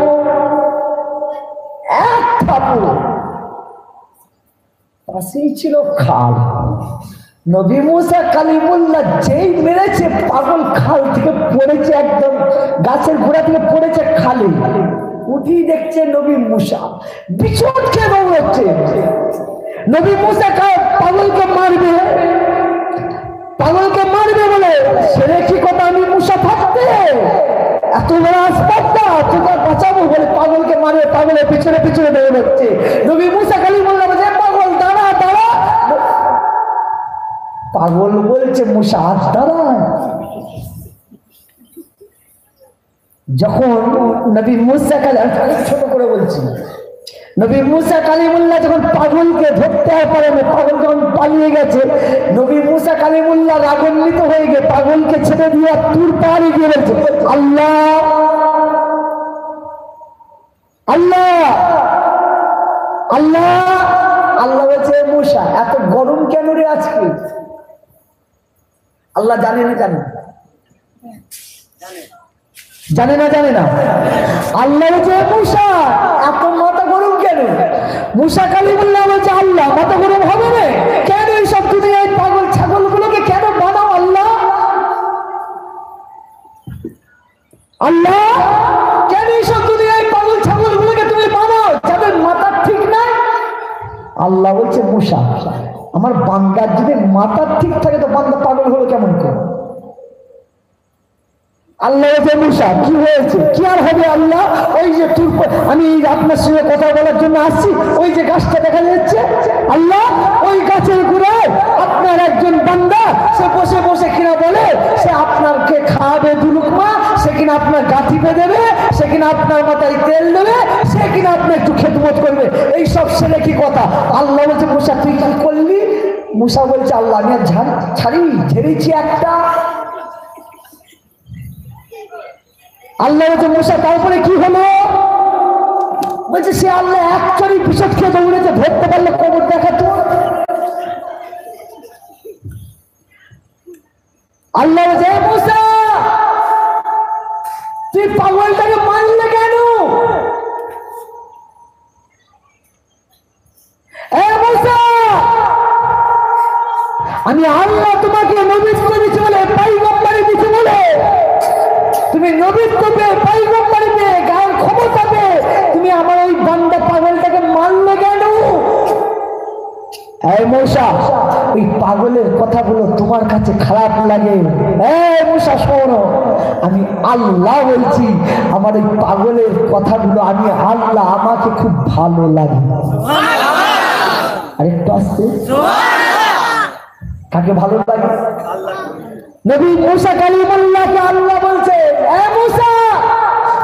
[SPEAKER 1] এক থাপড়। পাশেই ছিল খাল। নবী মুসা কালিমুল্লাহ যেই মেরেছে পাগল খাল থেকে পড়েছে, একদম গাছের গোড়া থেকে পড়েছে খালে। উঠি দেখছে নবী মুসা বিছট খেয়ে দৌড়াচ্ছে। নবী মুসা পাগলকে মারবে, পাগলকে মারবে বলে সেরে কি কথা আমি মুসা থাকতে এত বড় আসপাতটা তোকে বাঁচাবো বলে পাগলকে মারবে, পাগলের পিছনে পিছনে দৌড়াচ্ছে। নবী মুসা কালিমুল্লাহ বলছে, পাগল দাঁড়া দাঁড়া। পাগল বলছে মুসা আজ দাঁড়া। যখন নবী মুসা ছোট করে বলছি, নবী মুসা কালিমুল্লাহ যখন পাগলকে ধরতে পারেনি, পাগল যখন পালিয়ে গেছে, নবী মুসা কালিমুল্লাহ রাগান্বিত হয়ে গিয়ে পাগলকে ছেড়ে দিয়ে তুর পাহাড়ে গিয়ে বলছে, আল্লাহ আল্লাহ আল্লাহ। আল্লাহ বলছে, মুসা এত গরম কেন রে আজকে? আল্লাহ জানে না জানে জানে না জানে না। আল্লাহ বলছে, মুসা এত মাথা গরম কেন? মুসা কালিমুল্লাহ বলছে, আল্লাহ মাথা গরম হবে না কেন? এইসব দুনিয়ায় পাগল ছাগলগুলোকে কেন বানাও আল্লাহ? আল্লাহ কেন এইসব দুনিয়ায় পাগল ছাগলগুলোকে তুমি বানাও যাদের মাথা ঠিক নাই? আল্লাহ বলছে, মুসা আমার বান্দার যদি মাথা ঠিক থাকে তো বান্দা পাগল হলো কেমন করে? আল্লাহ বলছে, মুসা কি হয়েছে? কি আর হবে আল্লাহ? ওই যে আমি আপনার সঙ্গে কথা বলার জন্য আসছি, ওই যে গাছটা দেখা যাচ্ছে আল্লাহ, ওই গাছের গোড়ায় আপনার একজন বান্দা সে বসে বসে কিনা বলে সে আপনাকে খাওয়াবে দুলুকমা, সে কিনা আপনার গাঁথি বেঁধেবে, সে কিনা আপনার মাথায় তেল দেবে, সে কিনা আপনার একটু খেদমত করবে। এইসব ছেলে কি কথা? আল্লাহ বলছে, মুসা তুই কি করলি? মুসা বলছে, আল্লাহ আমি আর ঝেড়েছি একটা। আল্লাহ বলছে, মুসা তারপরে কি হলো? বলছে, সে আল্লাহ একচুয়ালি বিষদ খেয়ে দৌড়েছে, ধরতে পারলে কবর দেখাতো। আল্লাহ বলছে, মুসা তুই পাগলটাকে মারলে কেন? আমি আল্লাহ তোমাকে নবীত্ব দিচ্ছি বলে, পয়গম্বরী দিচ্ছি বলে, তুমি নবীত্ব পেয়ে পয়গম্বরী পেয়ে গায়ের ক্ষমতা পেয়ে তুমি আমার ওই বান্দা পাগলটাকে মারলে কেন? এই মুসা ওই পাগলের কথাগুলো তোমার কাছে খারাপ লাগে? এই মুসা শোনো, আমি আল্লাহ বলছি, আমার ওই পাগলের কথাগুলো আমি আল্লাহ আমাকে খুব ভালো লাগে। আরেকটু আসতে, কাকে ভালো লাগে? নবী মুসা কালিমুল্লাহকে আল্লাহ বলছে, এ মুসা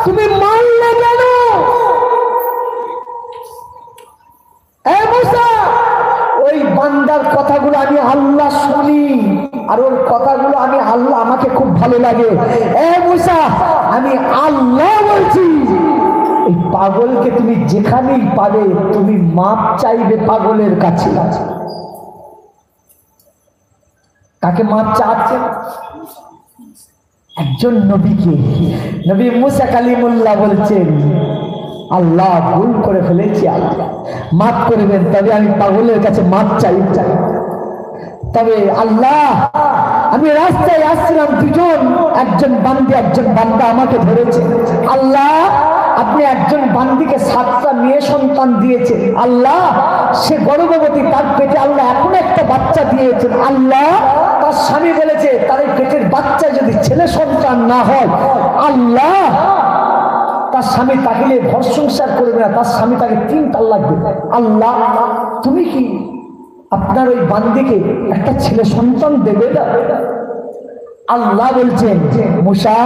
[SPEAKER 1] তুমি মারলে কেন? এ মুসা ওই বান্দার কথাগুলো আমি আল্লাহ শুনি, আর ওর কথাগুলো আমি আল্লাহ আমাকে খুব ভালো লাগে। এ মুসা আমি আল্লাহ বলছি, এই পাগলকে তুমি যেখানেই পাবে তুমি মাপ চাইবে পাগলের কাছে। কাকে মাপ চাচ্ছে? একজন নবীকে। নবী মুসা কালিমুল্লাহ বলছেন, আল্লাহ ভুল করে ফেলেছি, আল্লাহ মাফ করবেন, তবে আমি পাগলের কাছে মাপ চাই। তবে আল্লাহ আমি রাস্তায় আসছিলাম, দুজন, একজন বান্দি একজন বান্দা আমাকে ধরেছে। আল্লাহ আপনি একজন বান্দিকে 7টা মেয়ে সন্তান দিয়েছেন, আল্লাহ সে গর্ভবতী, তার পেটে আল্লাহ এখন একটা বাচ্চা দিয়েছেন। আল্লাহ তার স্বামী বলেছে তার এই পেটের বাচ্চা যদি ছেলে সন্তান না হয়, আল্লাহ তার স্বামী তাকে ঘর সংসার করবে না, তার স্বামী তাকে 3 তালাক দেবে। আল্লাহ তুমি কি আপনার ওই বান্দিকে একটা ছেলে সন্তান দেবে না? আল্লাহ বলছেন, মুসা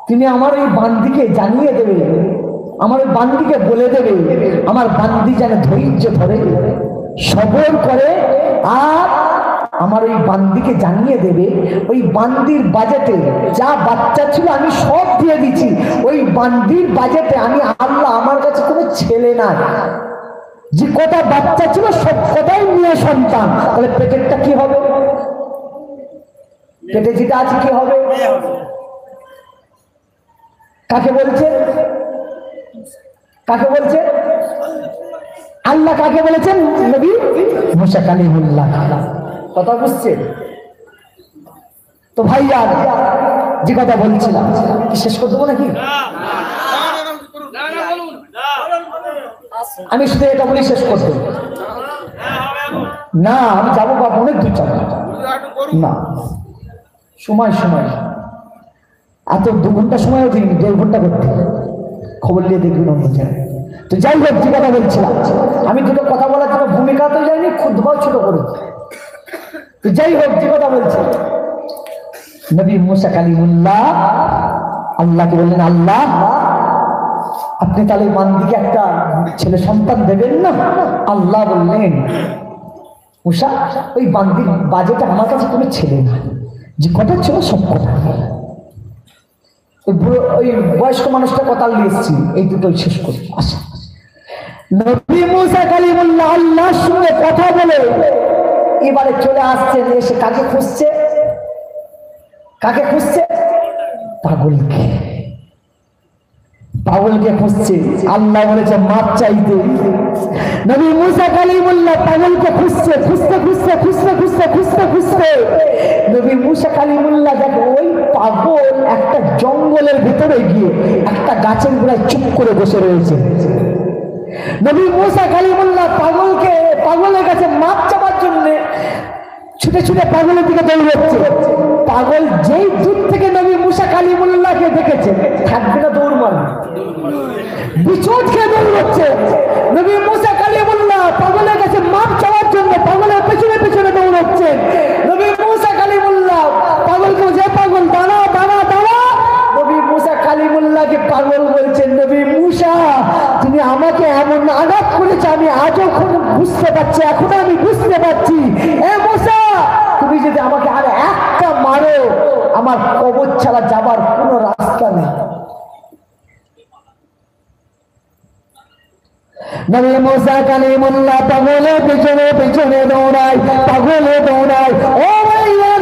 [SPEAKER 1] তুমি আমার এই বান্দিকে জানিয়ে দেবে, আমার ওই বান্দিকে বলে দেবে, আমার বান্দি যেন ধৈর্য ধরে, সবর করে আর আমার ওই বান্দিকে জানিয়ে দেবে ওই বান্দির বাজেটে যা বাচ্চা ছিল আমি সব দিয়ে দিচ্ছি, ওই বান্দির বাজেটে আমি আল্লাহ আমার কাছে কোনো ছেলে নাই, যে কটা বাচ্চা ছিল সব কটাই মেয়ে সন্তান। তাহলে পেটেরটা কি হবে? পেটে যেটা আছে কি হবে? কাকে বলছে? কাকে বলছে? আল্লাহ কাকে বলেছেন? নবী মুসা কালিমুল্লাহ। কথা বুঝছে তো ভাইয়া? যে কথা বলছিলাম কি শেষ করে দেবো নাকি? আমি শুধু এটা বলি শেষ করে দেবো না, আমি যাবো বাবা অনেক দূর যাবো না, সময় সময় এত 2 ঘন্টা সময়ও দিন, 1.5 ঘন্টা করতে খবর নিয়ে দেখবেন অন্য জায়গায়। তো যাই হোক, যে কথা বলছিলাম, আমি দুটো কথা বলার জন্য ভূমিকা তো যাইনি, খুদবাও ছোট করে। তো যাই হোক, যে কথা বলছি, নবী মুসা কালিমুল্লাহ আল্লাহকে বললেন, আল্লাহ আপনি তাহলে বান্দিকে একটা ছেলে সন্তান দেবেন না? আল্লাহ বললেন, মুসা ওই বান্দির বাজেটে আমার কাছে কোনো ছেলে না, যে কটা ছিল সব কটা। ওই বয়স্ক মানুষটা কথা নিয়ে এসেছি, এই দুটোই শেষ করি। আসা নবী মুসা কালিমুল্লাহ আল্লাহর সঙ্গে কথা বলে এবারে চলে আসছেন, এসে কাকে খুঁজছে? কাকে খুঁজছে? পাগলকে। পাগলকে খুঁজছে। আল্লাহ বলেছে মাপ চাইতে। নবী মুসা কালিমুল্লাহ পাগলকে খুঁজছে, খুঁজতে খুঁজতে খুঁজতে খুঁজতে খুঁজতে খুঁজতে নবী মুসা কালিমুল্লাহ দেখো ওই পাগল একটা জঙ্গলের ভিতরে গিয়ে একটা গাছের গোড়ায় চুপ করে বসে রয়েছে। নবী মুসা কালিমুল্লাহ পাগলের কাছে মাপ চাওয়ার জন্য ছুটে ছুটে পাগলের দিকে দৌড়াচ্ছে। পাগল যেই দূর থেকে নবী মুসা কালিমুল্লাহকে দেখেছে, থাকবে না দৌড় মারবে, বিচোট খেয়ে দৌড়াচ্ছে। নবী মুসা কালিমুল্লাহ পাগলের কাছে মাপ চাওয়ার জন্য পাগলের পেছনে পেছনে দৌড়াচ্ছে। নবী মুসা কালিমুল্লাহ পাগলকে বলছে, পাগল দাঁড়া দাঁড়া দাঁড়া। নবী মুসা কালিমুল্লাহকে পাগল বলছেন, নবী মুসা তুমি আমাকে এমন আঘাত করেছে আমি আজও বুঝতে পারছি, এখন আমি বুঝতে পারছি। এ মুসা তুমি যদি আমাকে আর একটা মারো আমার কবর ছাড়া যাবার কোনো রাস্তা নেই। নবী মুসা কালিমুল্লাহ পাগলের পেছনে পেছনে দৌড়ায়, পাগলে দৌড়ায়। ও ভাইয়া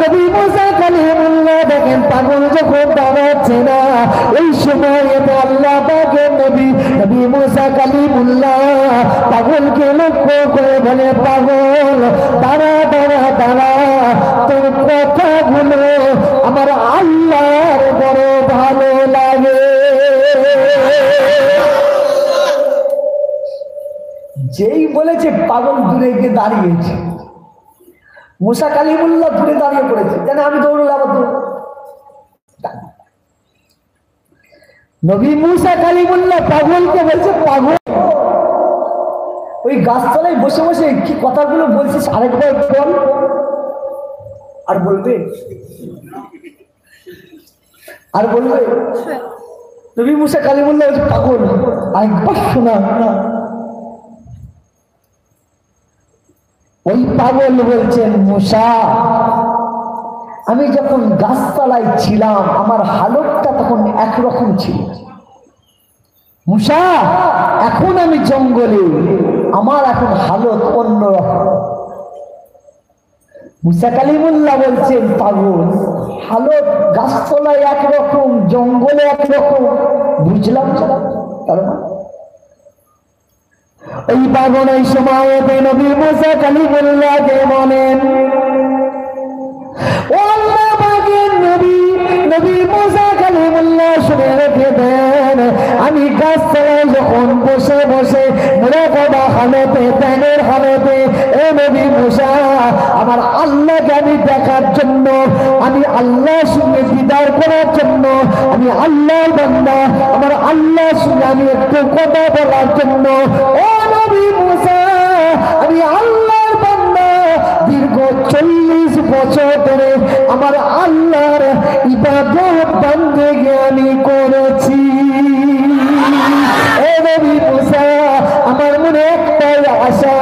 [SPEAKER 1] নবী মুসা কালিমুল্লাহ দেখেন পাগল যখন দাঁড়াচ্ছে না, এই সময় আল্লাহ পাকের নবী মুসা কালিমুল্লাহ পাগলকে লক্ষ্য করে বলে, পাগল দাঁড়া দাঁড়া দাঁড়া, তোর কথাগুলো আমার আল্লাহর বড় ভালো লাগে। যেই বলেছে পাগল দূরে গিয়ে দাঁড়িয়েছে, মুসা কালিমুল্লাহ দূরে দাঁড়িয়ে পড়েছে, জানে আমি দৌড়লে আবার দৌড়। নবী মুসা কালিমুল্লাহ পাগলকে বলছে, পাগল ওই গাছতলায় বসে বসে কি কথাগুলো বলছিস আরেকবার বল। আর বলবে? আর বলবে? নবী মুসা কালিমুল্লাহ বলছে, পাগল আরেকবার শোনা। ওই পাগল বলছেন, মুসা আমি যখন গাছতলায় ছিলাম আমার হালতটা তখন একরকম ছিল, মুসা এখন আমি জঙ্গলে, আমার এখন হালত অন্যরকম। মুসা কালিমুল্লাহ বলছেন, পাগল হালত গাছতলায় একরকম জঙ্গলে একরকম, বুঝলাম তার মানে ওই পাগল এই সময় নবী মুসা কালিমুল্লাহকে বলেন, ও আল্লাহ পাকের নবী মুসা কালিমুল্লাহ শুনে রেখে দেন, আমি গাছতলায় যখন বসে বসে মুরাকাবা হালতে ধ্যানের হালতে এ নবী মুসা আমার আল্লাহকে আমি দেখার জন্য, আমি আল্লাহর সঙ্গে দিদার করার জন্য, আমি আল্লাহর বান্দা, আমার আল্লাহর সঙ্গে আমি একটু কথা বলার জন্য, ও নবী মুসা আমি আল্লাহর বান্দা দীর্ঘ 40 বছর ধরে আমার আল্লাহর ইবাদত বন্দেগি আমি করেছি। এ নবী মুসা আমার মনে একটাই আশা,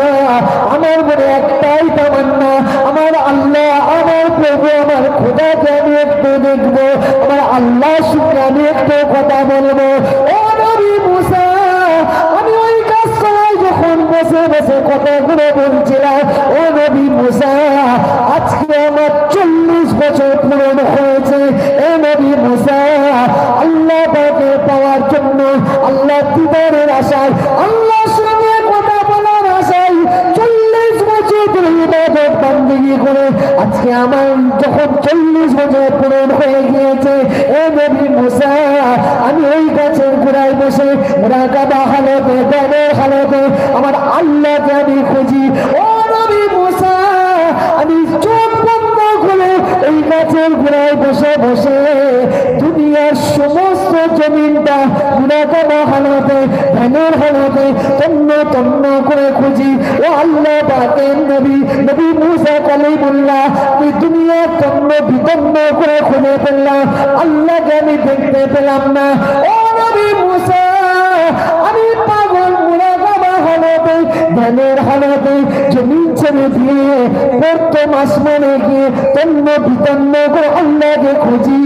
[SPEAKER 1] দেখবো, আমার আল্লাহর সঙ্গে আমি একটু কথা বলবো। ও নবী মুসা, আমি ওই গাছতলায় যখন বসে বসে কথাগুলো বলছিলাম, ও নবী মুসা, আজকে আমার 40 বছর পূরণ হয়েছে। এ নবী মুসা, আল্লাহ পাকে পাওয়ার জন্য, আল্লাহ দিদারের আশায়, আল্লাহর সঙ্গে কথা বলার আশায় 40 বছর ধরে ইবাদত বন্দেগী করে আজকে আমার যখন 40 বছর পূরণ হয়ে গিয়েছে, এ নবী মুসা, আমি ওই গাছের গোড়ায় বসে মুরাকাবা হালতে, ধ্যানের হালতে আমার আল্লাহকে আমি খুঁজি। ও নবী মুসা, আমি চোখ বন্ধ করে এই গাছের গোড়ায় বসে বসে দুনিয়ার সমস্ত জমিনটা মুরাকাবা হালতে, ধ্যানের হালতে তন্ন তন্ন করে খুঁজি। ও আল্লাহ পাকের নবী, নবী মুসা কালিমুল্লাহ, আমি দুনিয়ার তন্ন বিতন্ন করে খুঁজে ফেললাম, আল্লাহকে আমি দেখতে পেলাম না। ও নবী মুসা, আমি পাগল মুরাকাবা হালতে, ধ্যানের হালতে জমিন ছেড়ে দিয়ে প্রথম আসমানে গিয়ে তন্ন বিতন্ন করে আল্লাহকে খুঁজি।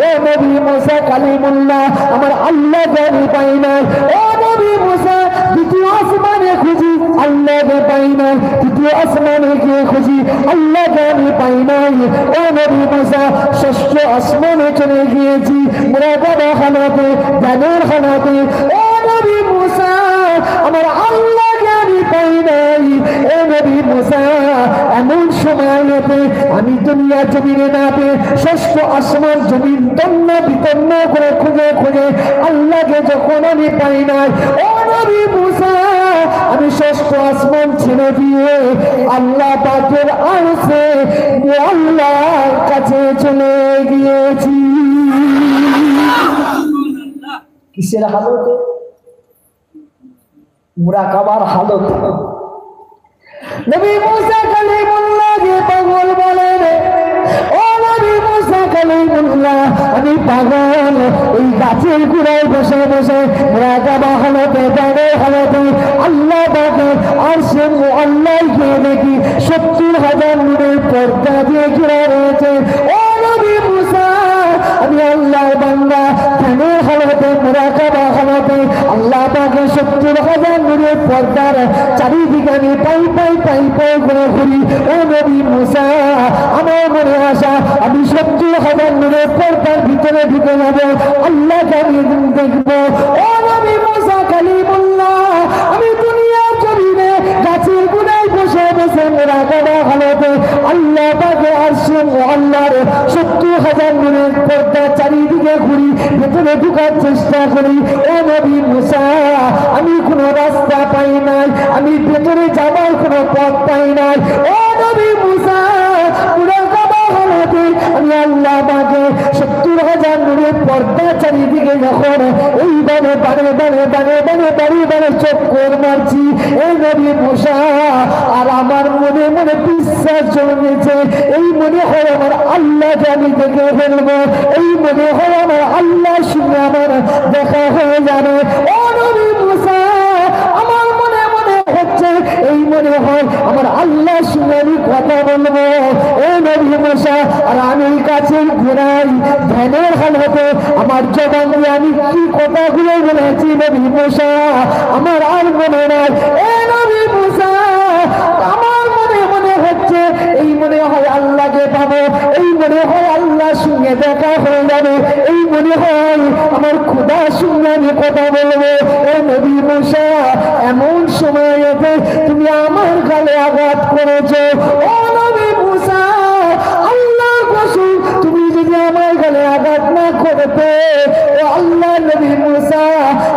[SPEAKER 1] ও নবী মুসা কালিমুল্লাহ, আমার আল্লাহকে আমি পাই না। ও নবী মুসা, দ্বিতীয় আসমানে খুঁজি, আল্লাহকে পাই না। তৃতীয় আসমানে গিয়ে খুঁজি, আল্লাহকে আমি পাই নাই। ও নবী মুসা, ষষ্ঠ আসমানে চলে গিয়েছি মুরাকাবা হালতে, ধ্যানের হালতে। ও নবী মুসা, আমার আল্লাহকে আমি পাই নাই। ও নবী মুসা, এমন সময়তে আমি দুনিয়া জমিনে না পেয়ে ষষ্ঠ আসমান জমিন তন্ন বিতন্ন করে খুঁজে খুঁজে আল্লাহকে যখন আমি পাই নাই, ও নবী মুসা, আমি ষষ্ঠ আসমান ছেড়ে দিয়ে আল্লাহ পাকের আরশে আল্লাহর কাছে চলে গিয়েছি। কিসের হালতে? মুরাকাবার হালতে। নবী মুসা কালিমুল্লাহকে পাগল বলেন। ও নবী মুসা কালিমুল্লাহ, আমি পাগল ওই গাছের গোড়ায় বসে বসে মুরাকাবা হালতে, ধ্যানের হালতে আল্লাহ পাকের আরশে মুআল্লাকে দেখি 70,000 নূরের পর্দা দিয়ে ঘেরা রয়েছে। ও নবী মুসা, আমি আল্লাহর বান্দা, ধ্যানের হালতে মুরাকাবা হালতে আল্লাহ পাকের 70,000 নূরের পর্দার চারিদিকে আমি পাই পাই পাই পাই করে ঘুরি। ও নবী মুসা, আমার মনে আসা আমি 70,000 নূরের পর্দার ভিতরে ঢুকে যাব, আল্লাহকে আমি দেখবো। ও নবী মুসা কালিমুল্লাহ, আমি দুনিয়ার জমিনে গাছের গোড়ায় বসে বসে মুরাকাবা হালতে আল্লাহ পাকে আরশে মুআল্লার 70,000 নূরের পর্দা চারিদিকে ঘুরি, ভেতরে ঢুকার চেষ্টা করি। ও নবী মুসা, আমি কোনো রাস্তা পাই নাই, আমি ভেতরে যাবার কোনো পথ পাই নাই। ও নবী মুসা, মুরাকাবা হালতে আমি আল্লাহ পাকে 70,000 নূরের পর্দা চারিদিকে যখন এইভাবে বারে বারে বারে বারে বারে বারে চক্কর মারছি, এ নবী মুসা, আর আমার মনে মনে বিশ্বাস জন্মেছে, এই মনে হয় আমার আল্লাহকে আমি দেখে ফেলবো, এই মনে হয় আমার আল্লাহর সঙ্গে আমার দেখা হয়ে যাবে। ও নবী মুসা, আমার মনে মনে হচ্ছে, এই মনে হয় আমার আল্লাহর সঙ্গে আমি কথা বলবো। ও নবী মুসা, আর আমি কাছের ঘোরাই ধ্যানের হালতে আমার জবান দিয়ে আমি কি কথাগুলো বলেছি নবী মুসা আমার আর মনে নাই। এ নবী মুসা, আমার মনে মনে হচ্ছে, এই মনে হয় আল্লাহকে পাবো, এই মনে হয় আল্লাহর সঙ্গে দেখা হয়ে যাবে, এই মনে হয় আমার খোদার সঙ্গে আমি কথা বলবো। ও নবী মুসা, এমন সময়তে তুমি আমার গালে আঘাত করেছো। ও নবী মুসা, আল্লাহর কসম, তুমি যদি আমার গালে আঘাত না করতে, ও আল্লাহ নবী মুসা,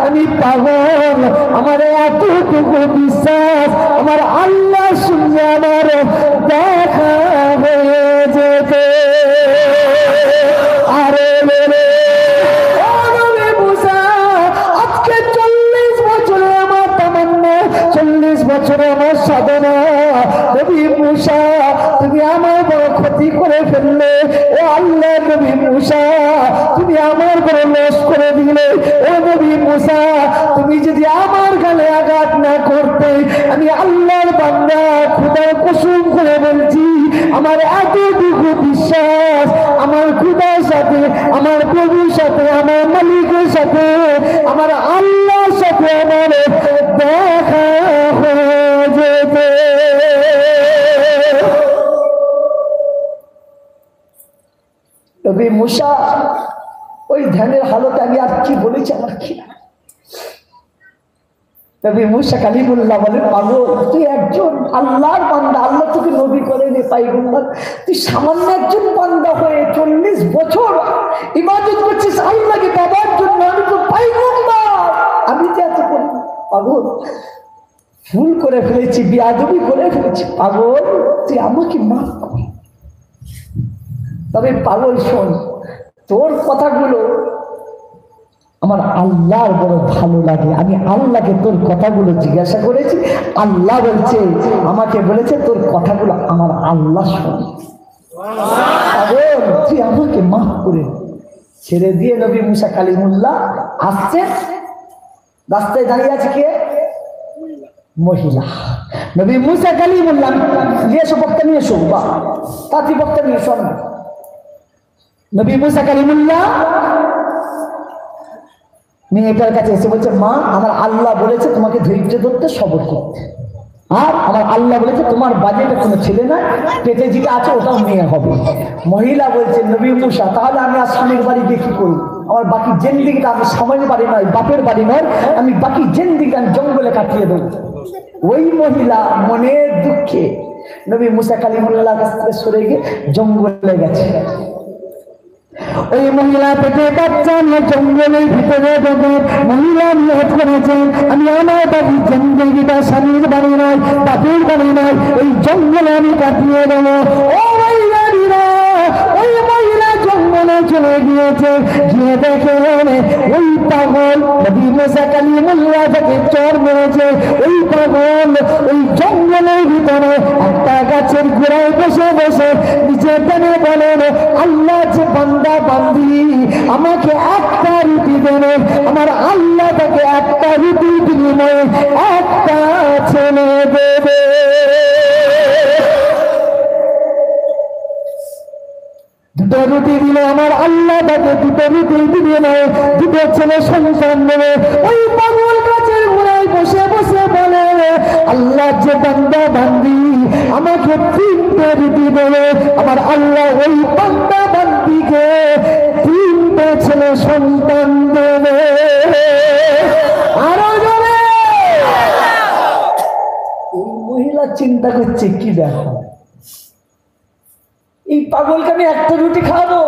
[SPEAKER 1] আমি পাগল, আমার এতটুকু বিশ্বাস আমার আল্লাহর সঙ্গে আমার দেখা হয়ে যেত। আরে ও নবী মুসা, আজকে 40 বছরে আমার তামান্না, 40 বছরে আমার সাধনা, নবী মুসা তুমি আমার বড় ক্ষতি করে ফেললে। ও আল্লাহ নবী মুসা, তুমি আমার বড় লস করে দিলে। ও নবী মুসা, তুমি যদি আমার গালে আঘাত না করতে, আমি আল্লাহর বান্দা, খোদার কসম করে বলছি, আমার এতটুকু বিশ্বাস, আমার খোদার সাথে, আমার প্রভুর সাথে, আমার মালিকের সাথে, আমার আল্লাহর সাথে আমার দেখা হয়ে যেতে। তবে মুসা ওই ধ্যানের হালতে আমি আর কি বলেছি আমার কি। তবে মুসা কালিমুল্লাহ বলে, পাগল তুই একজন আল্লাহর বান্দা, আল্লাহ তোকে নবী করেনি পয়গম্বর, তুই সামান্য একজন বান্দা হয়ে 40 বছর ইবাদত করছিস আল্লাহকে বাবার জন্য, আমি তো পয়গম্বর, আমি তো এত করি। পাগল ভুল করে ফেলেছি, বেয়াদবি করে ফেলেছি, পাগল তুই আমাকে মাফ কর। তবে পাগল শোন, তোর কথাগুলো আমার আল্লাহর বড় ভালো লাগে। আমি আল্লাহকে তোর কথাগুলো জিজ্ঞাসা করেছি, আল্লাহ বলছে, আমাকে বলেছে তোর কথাগুলো আমার আল্লাহ শোনে। পাগল তুই আমাকে মাফ করে ছেড়ে দিয়ে নবী মুসা কালিমুল্লাহ আসছে। রাস্তায় দাঁড়িয়ে আছে কে? মহিলা। নবী মুসা কালিমুল্লাহ, নিয়ে এসো বক্তা, নিয়ে এসো, বা তাঁতি বক্তা নিয়ে এসো। নবী মুসা কালিমুল্লাহ মেয়েটার কাছে এসে বলছে, মা আমার আল্লাহ বলেছে তোমাকে ধৈর্য ধরতে, সবর করতে, আর আমার আল্লাহ বলেছে তোমার বাজেটে কোনো ছেলে না, পেটে যেটা আছে ওটাও মেয়ে হবে। মহিলা বলছে, নবী মুসা তাহলে আমি আর স্বামীর বাড়ি গিয়ে কি করবো? আমার বাকি জিন্দিগিটা, আমি স্বামীর বাড়ি নয়, বাপের বাড়ি নয়, আমি বাকি জিন্দিগিটা আমি জঙ্গলে কাটিয়ে দেবো। ওই মহিলা মনের দুঃখে নবী মুসা কালিমুল্লাহ কাছ থেকে সরে গিয়ে জঙ্গলে গেছে। ওই মহিলা পেটে বাচ্চা নিয়ে জঙ্গলের ভিতরে মহিলা নিয়ত করেছেন, আমি আমার বাড়ির জিন্দেগিটা স্বামীর বাড়ি নয়, বাপের বাড়ি নয়, ওই জঙ্গলে আমি কাটিয়ে দেবো। ও মহিলারা, ওই মহিলা জঙ্গলে চলে গিয়েছে, গিয়ে দেখেন ওই পাগল নবী মুসা কালিমুল্লাহ থেকে চোর মেরেছে। ওই পাগল ওই জঙ্গলের ভিতরে একটা গাছের গোড়ায় বসে বসে নিচে টেনে বলেন, আল্লাহ যে বান্দা বান্দি আমাকে একটা রুটি দেবে, আমার আল্লাহ তাকে একটা রুটি বিনিময়ে একটা ছেলে দেবে। দুটো রুটি দিলে আমার আল্লাহ তাকে দুটো রুটি বিনিময়ে দুটো ছেলে সন্তান দেবে। ওই পাগল গাছের গোড়ায় বসে বসে বলে, আল্লাহ যে বান্দা বান্দি আমাকে 3টে রুটি দেবে, আমার আল্লাহ ওই বান্দা বান্দিকে 3টে ছেলে সন্তান দেবে। আরো জোরে। এই মহিলা চিন্তা করছে, কি ব্যাপার, এই পাগলকে আমি একটা রুটি খাওয়াবো,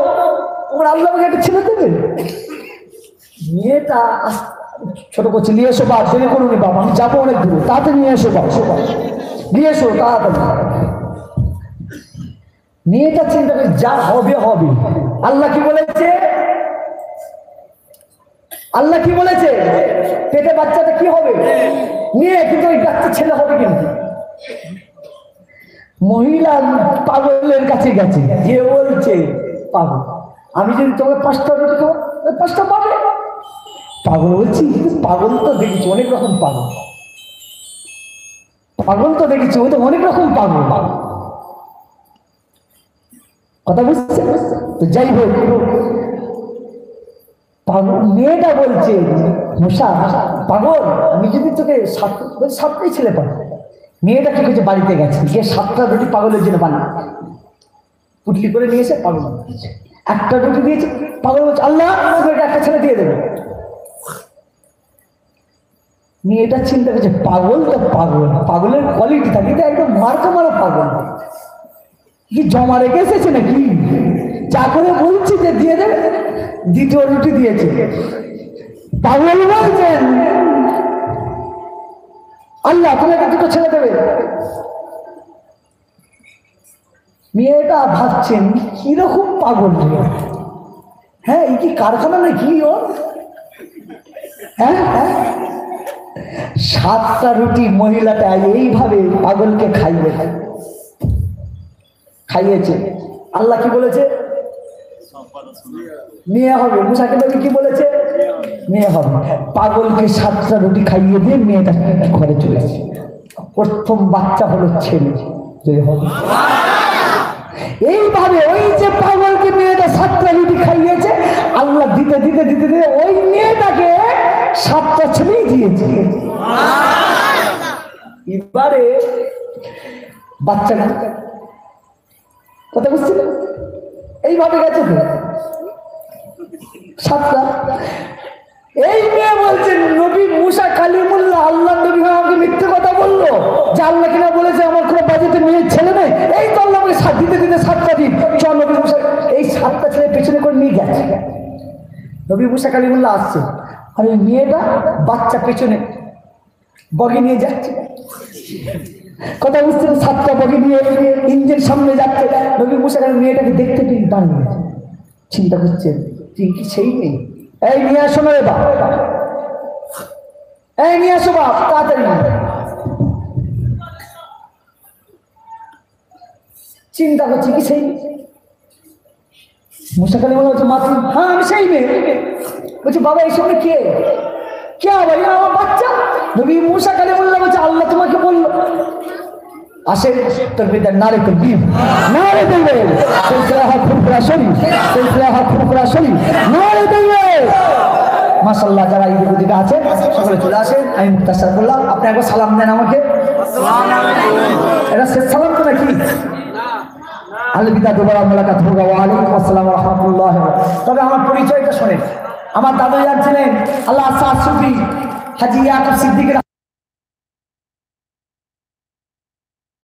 [SPEAKER 1] আমার আল্লাহ আমাকে একটা ছেলে দেবে? মেয়েটা ছোট করছে, নিয়ে এসো বাপ, দেরি করুন বাপ, আমি যাবো অনেক দূরে, তাড়াতাড়ি নিয়ে এসো বাপ, নিয়ে এসো তাড়াতাড়ি। মেয়েটা চিন্তা করে, যা হবে হবে। আল্লাহ কি বলেছে? আল্লাহ কি বলেছে? পেটে বাচ্চাটা কি হবে? মেয়ে, কিন্তু ওই বাচ্চা ছেলে হবে কিন্তু। মহিলা পাগলের কাছে গেছে, যে বলছে, পাগল আমি যদি তোমাকে 5টা রুটি খাবো, 5টা পাবে। পাগল বলছি, পাগল তো দেখেছি অনেক রকম পাগল, পাগল তো দেখেছি, ও তো অনেক রকম পাগল। কথা বুঝছে তো? যাই হোক, পাগল মেয়েটা বলছে, মুসা পাগল আমি যদি তোকে 7টাই ছেলে পাবো। মেয়েটা কি করছে, বাড়িতে গেছে, গিয়ে 7টা রুটি পাগলের জন্য বানা পুটলি করে নিয়েছে, পাগল একটা রুটি দিয়েছে। পাগল বলছে, আল্লাহ আমাকে একটা ছেলে দিয়ে দেবে। মেয়েটা চিন্তা করছে, পাগল তো পাগল, পাগলের কোয়ালিটি থাকে, এটা একদম মার্কা মারা পাগল, কি জমা রেখে এসেছে নাকি? যা করে বলছি যে দিয়ে দেবে, 2টো রুটি দিয়েছে। পাগল বলছেন, আল্লাহ তোমাকে 2টো ছেলে দেবে। মেয়েটা ভাবছেন, কিরকম পাগল, হ্যাঁ এই কি কারখানা নাকি ওর? হ্যাঁ হ্যাঁ, 7টা রুটি মহিলাটা এইভাবে পাগলকে খাইয়েছে। আল্লাহ কি বলেছে? মেয়ে হবে। মুসাকে নবী কি বলেছে? মেয়ে হবে। পাগলকে 7টা রুটি খাইয়ে দিয়ে মেয়েটা ঘরে চলে আসে। প্রথম বাচ্চা হলো ছেলে। এইভাবে ওই যে পাগলকে মেয়েটা 7টা রুটি খাইয়েছে, আল্লাহ দিতে দিতে দিতে দিতে ওই মেয়েটাকে 7টা ছেলেই দিয়েছে। এবারে বাচ্চা কথা বুঝছিল, এইভাবে গেছে তো 7টা। এই মেয়ে বলছেন নবী মুসা কালিমুল্লাহ আল্লাহ নবী আমাকে মিথ্যে কথা বললো যে আল্লাহ কিনা বলেছে আমার কোনো বাজেটে মেয়ের ছেলে নেই, এই তো আল্লাহ আমাকে দিতে দিতে 7টা দিন, চল নবী মুসা এই 7টা ছেলে পেছনে করে নিয়ে যাচ্ছে। নবী মুসা কালিমুল্লাহ আসছে, আর ওই মেয়েটা বাচ্চা পেছনে বগি নিয়ে যাচ্ছে। কথা বুঝছেন, 7টা বগি নিয়ে ইঞ্জিন সামনে যাচ্ছে। নবী মুসা কালিম মেয়েটাকে দেখতে পেয়ে দাঁড়িয়ে চিন্তা করছেন কি সেই নেই, এই নিয়ে আসো না রে বাপ, এই নিয়ে আসো বাপ তাড়াতাড়ি। চিন্তা করছি কি সেই মুসা কালিম বলছে মাতৃ, হ্যাঁ আমি সেই মেয়ে। বলছে বাবা এই সঙ্গে কে কে ভাই, আমার বাচ্চা। নবী মুসা কালিমুল্লাহ বলছে আল্লাহ তোমাকে বললো। আসেন তোর বিদ্যার নারে তোর বিম নারে দেবে সিলসিলাহ ফুরফুরা শরীফ, সিলসিলাহ ফুরফুরা শরীফ নারে দেবে। মাশাআল্লাহ, যারা এই দিকে আছে সকলে চলে আসেন। আমি মুক্তাসার করলাম, আপনি একবার সালাম দেন আমাকে। এটা শেষ সালাম তো নাকি? আলবিদা দুবারা মোলাকাত হোগা, ওয়া আলাইকুম আসসালাম ওয়া রাহমাতুল্লাহ। তবে আমার পরিচয়টা শোনেন। আমার দাদু যাচ্ছিলেন আল্লাহ সাদ সুফি হাজী ইয়াকুব সিদ্দিক।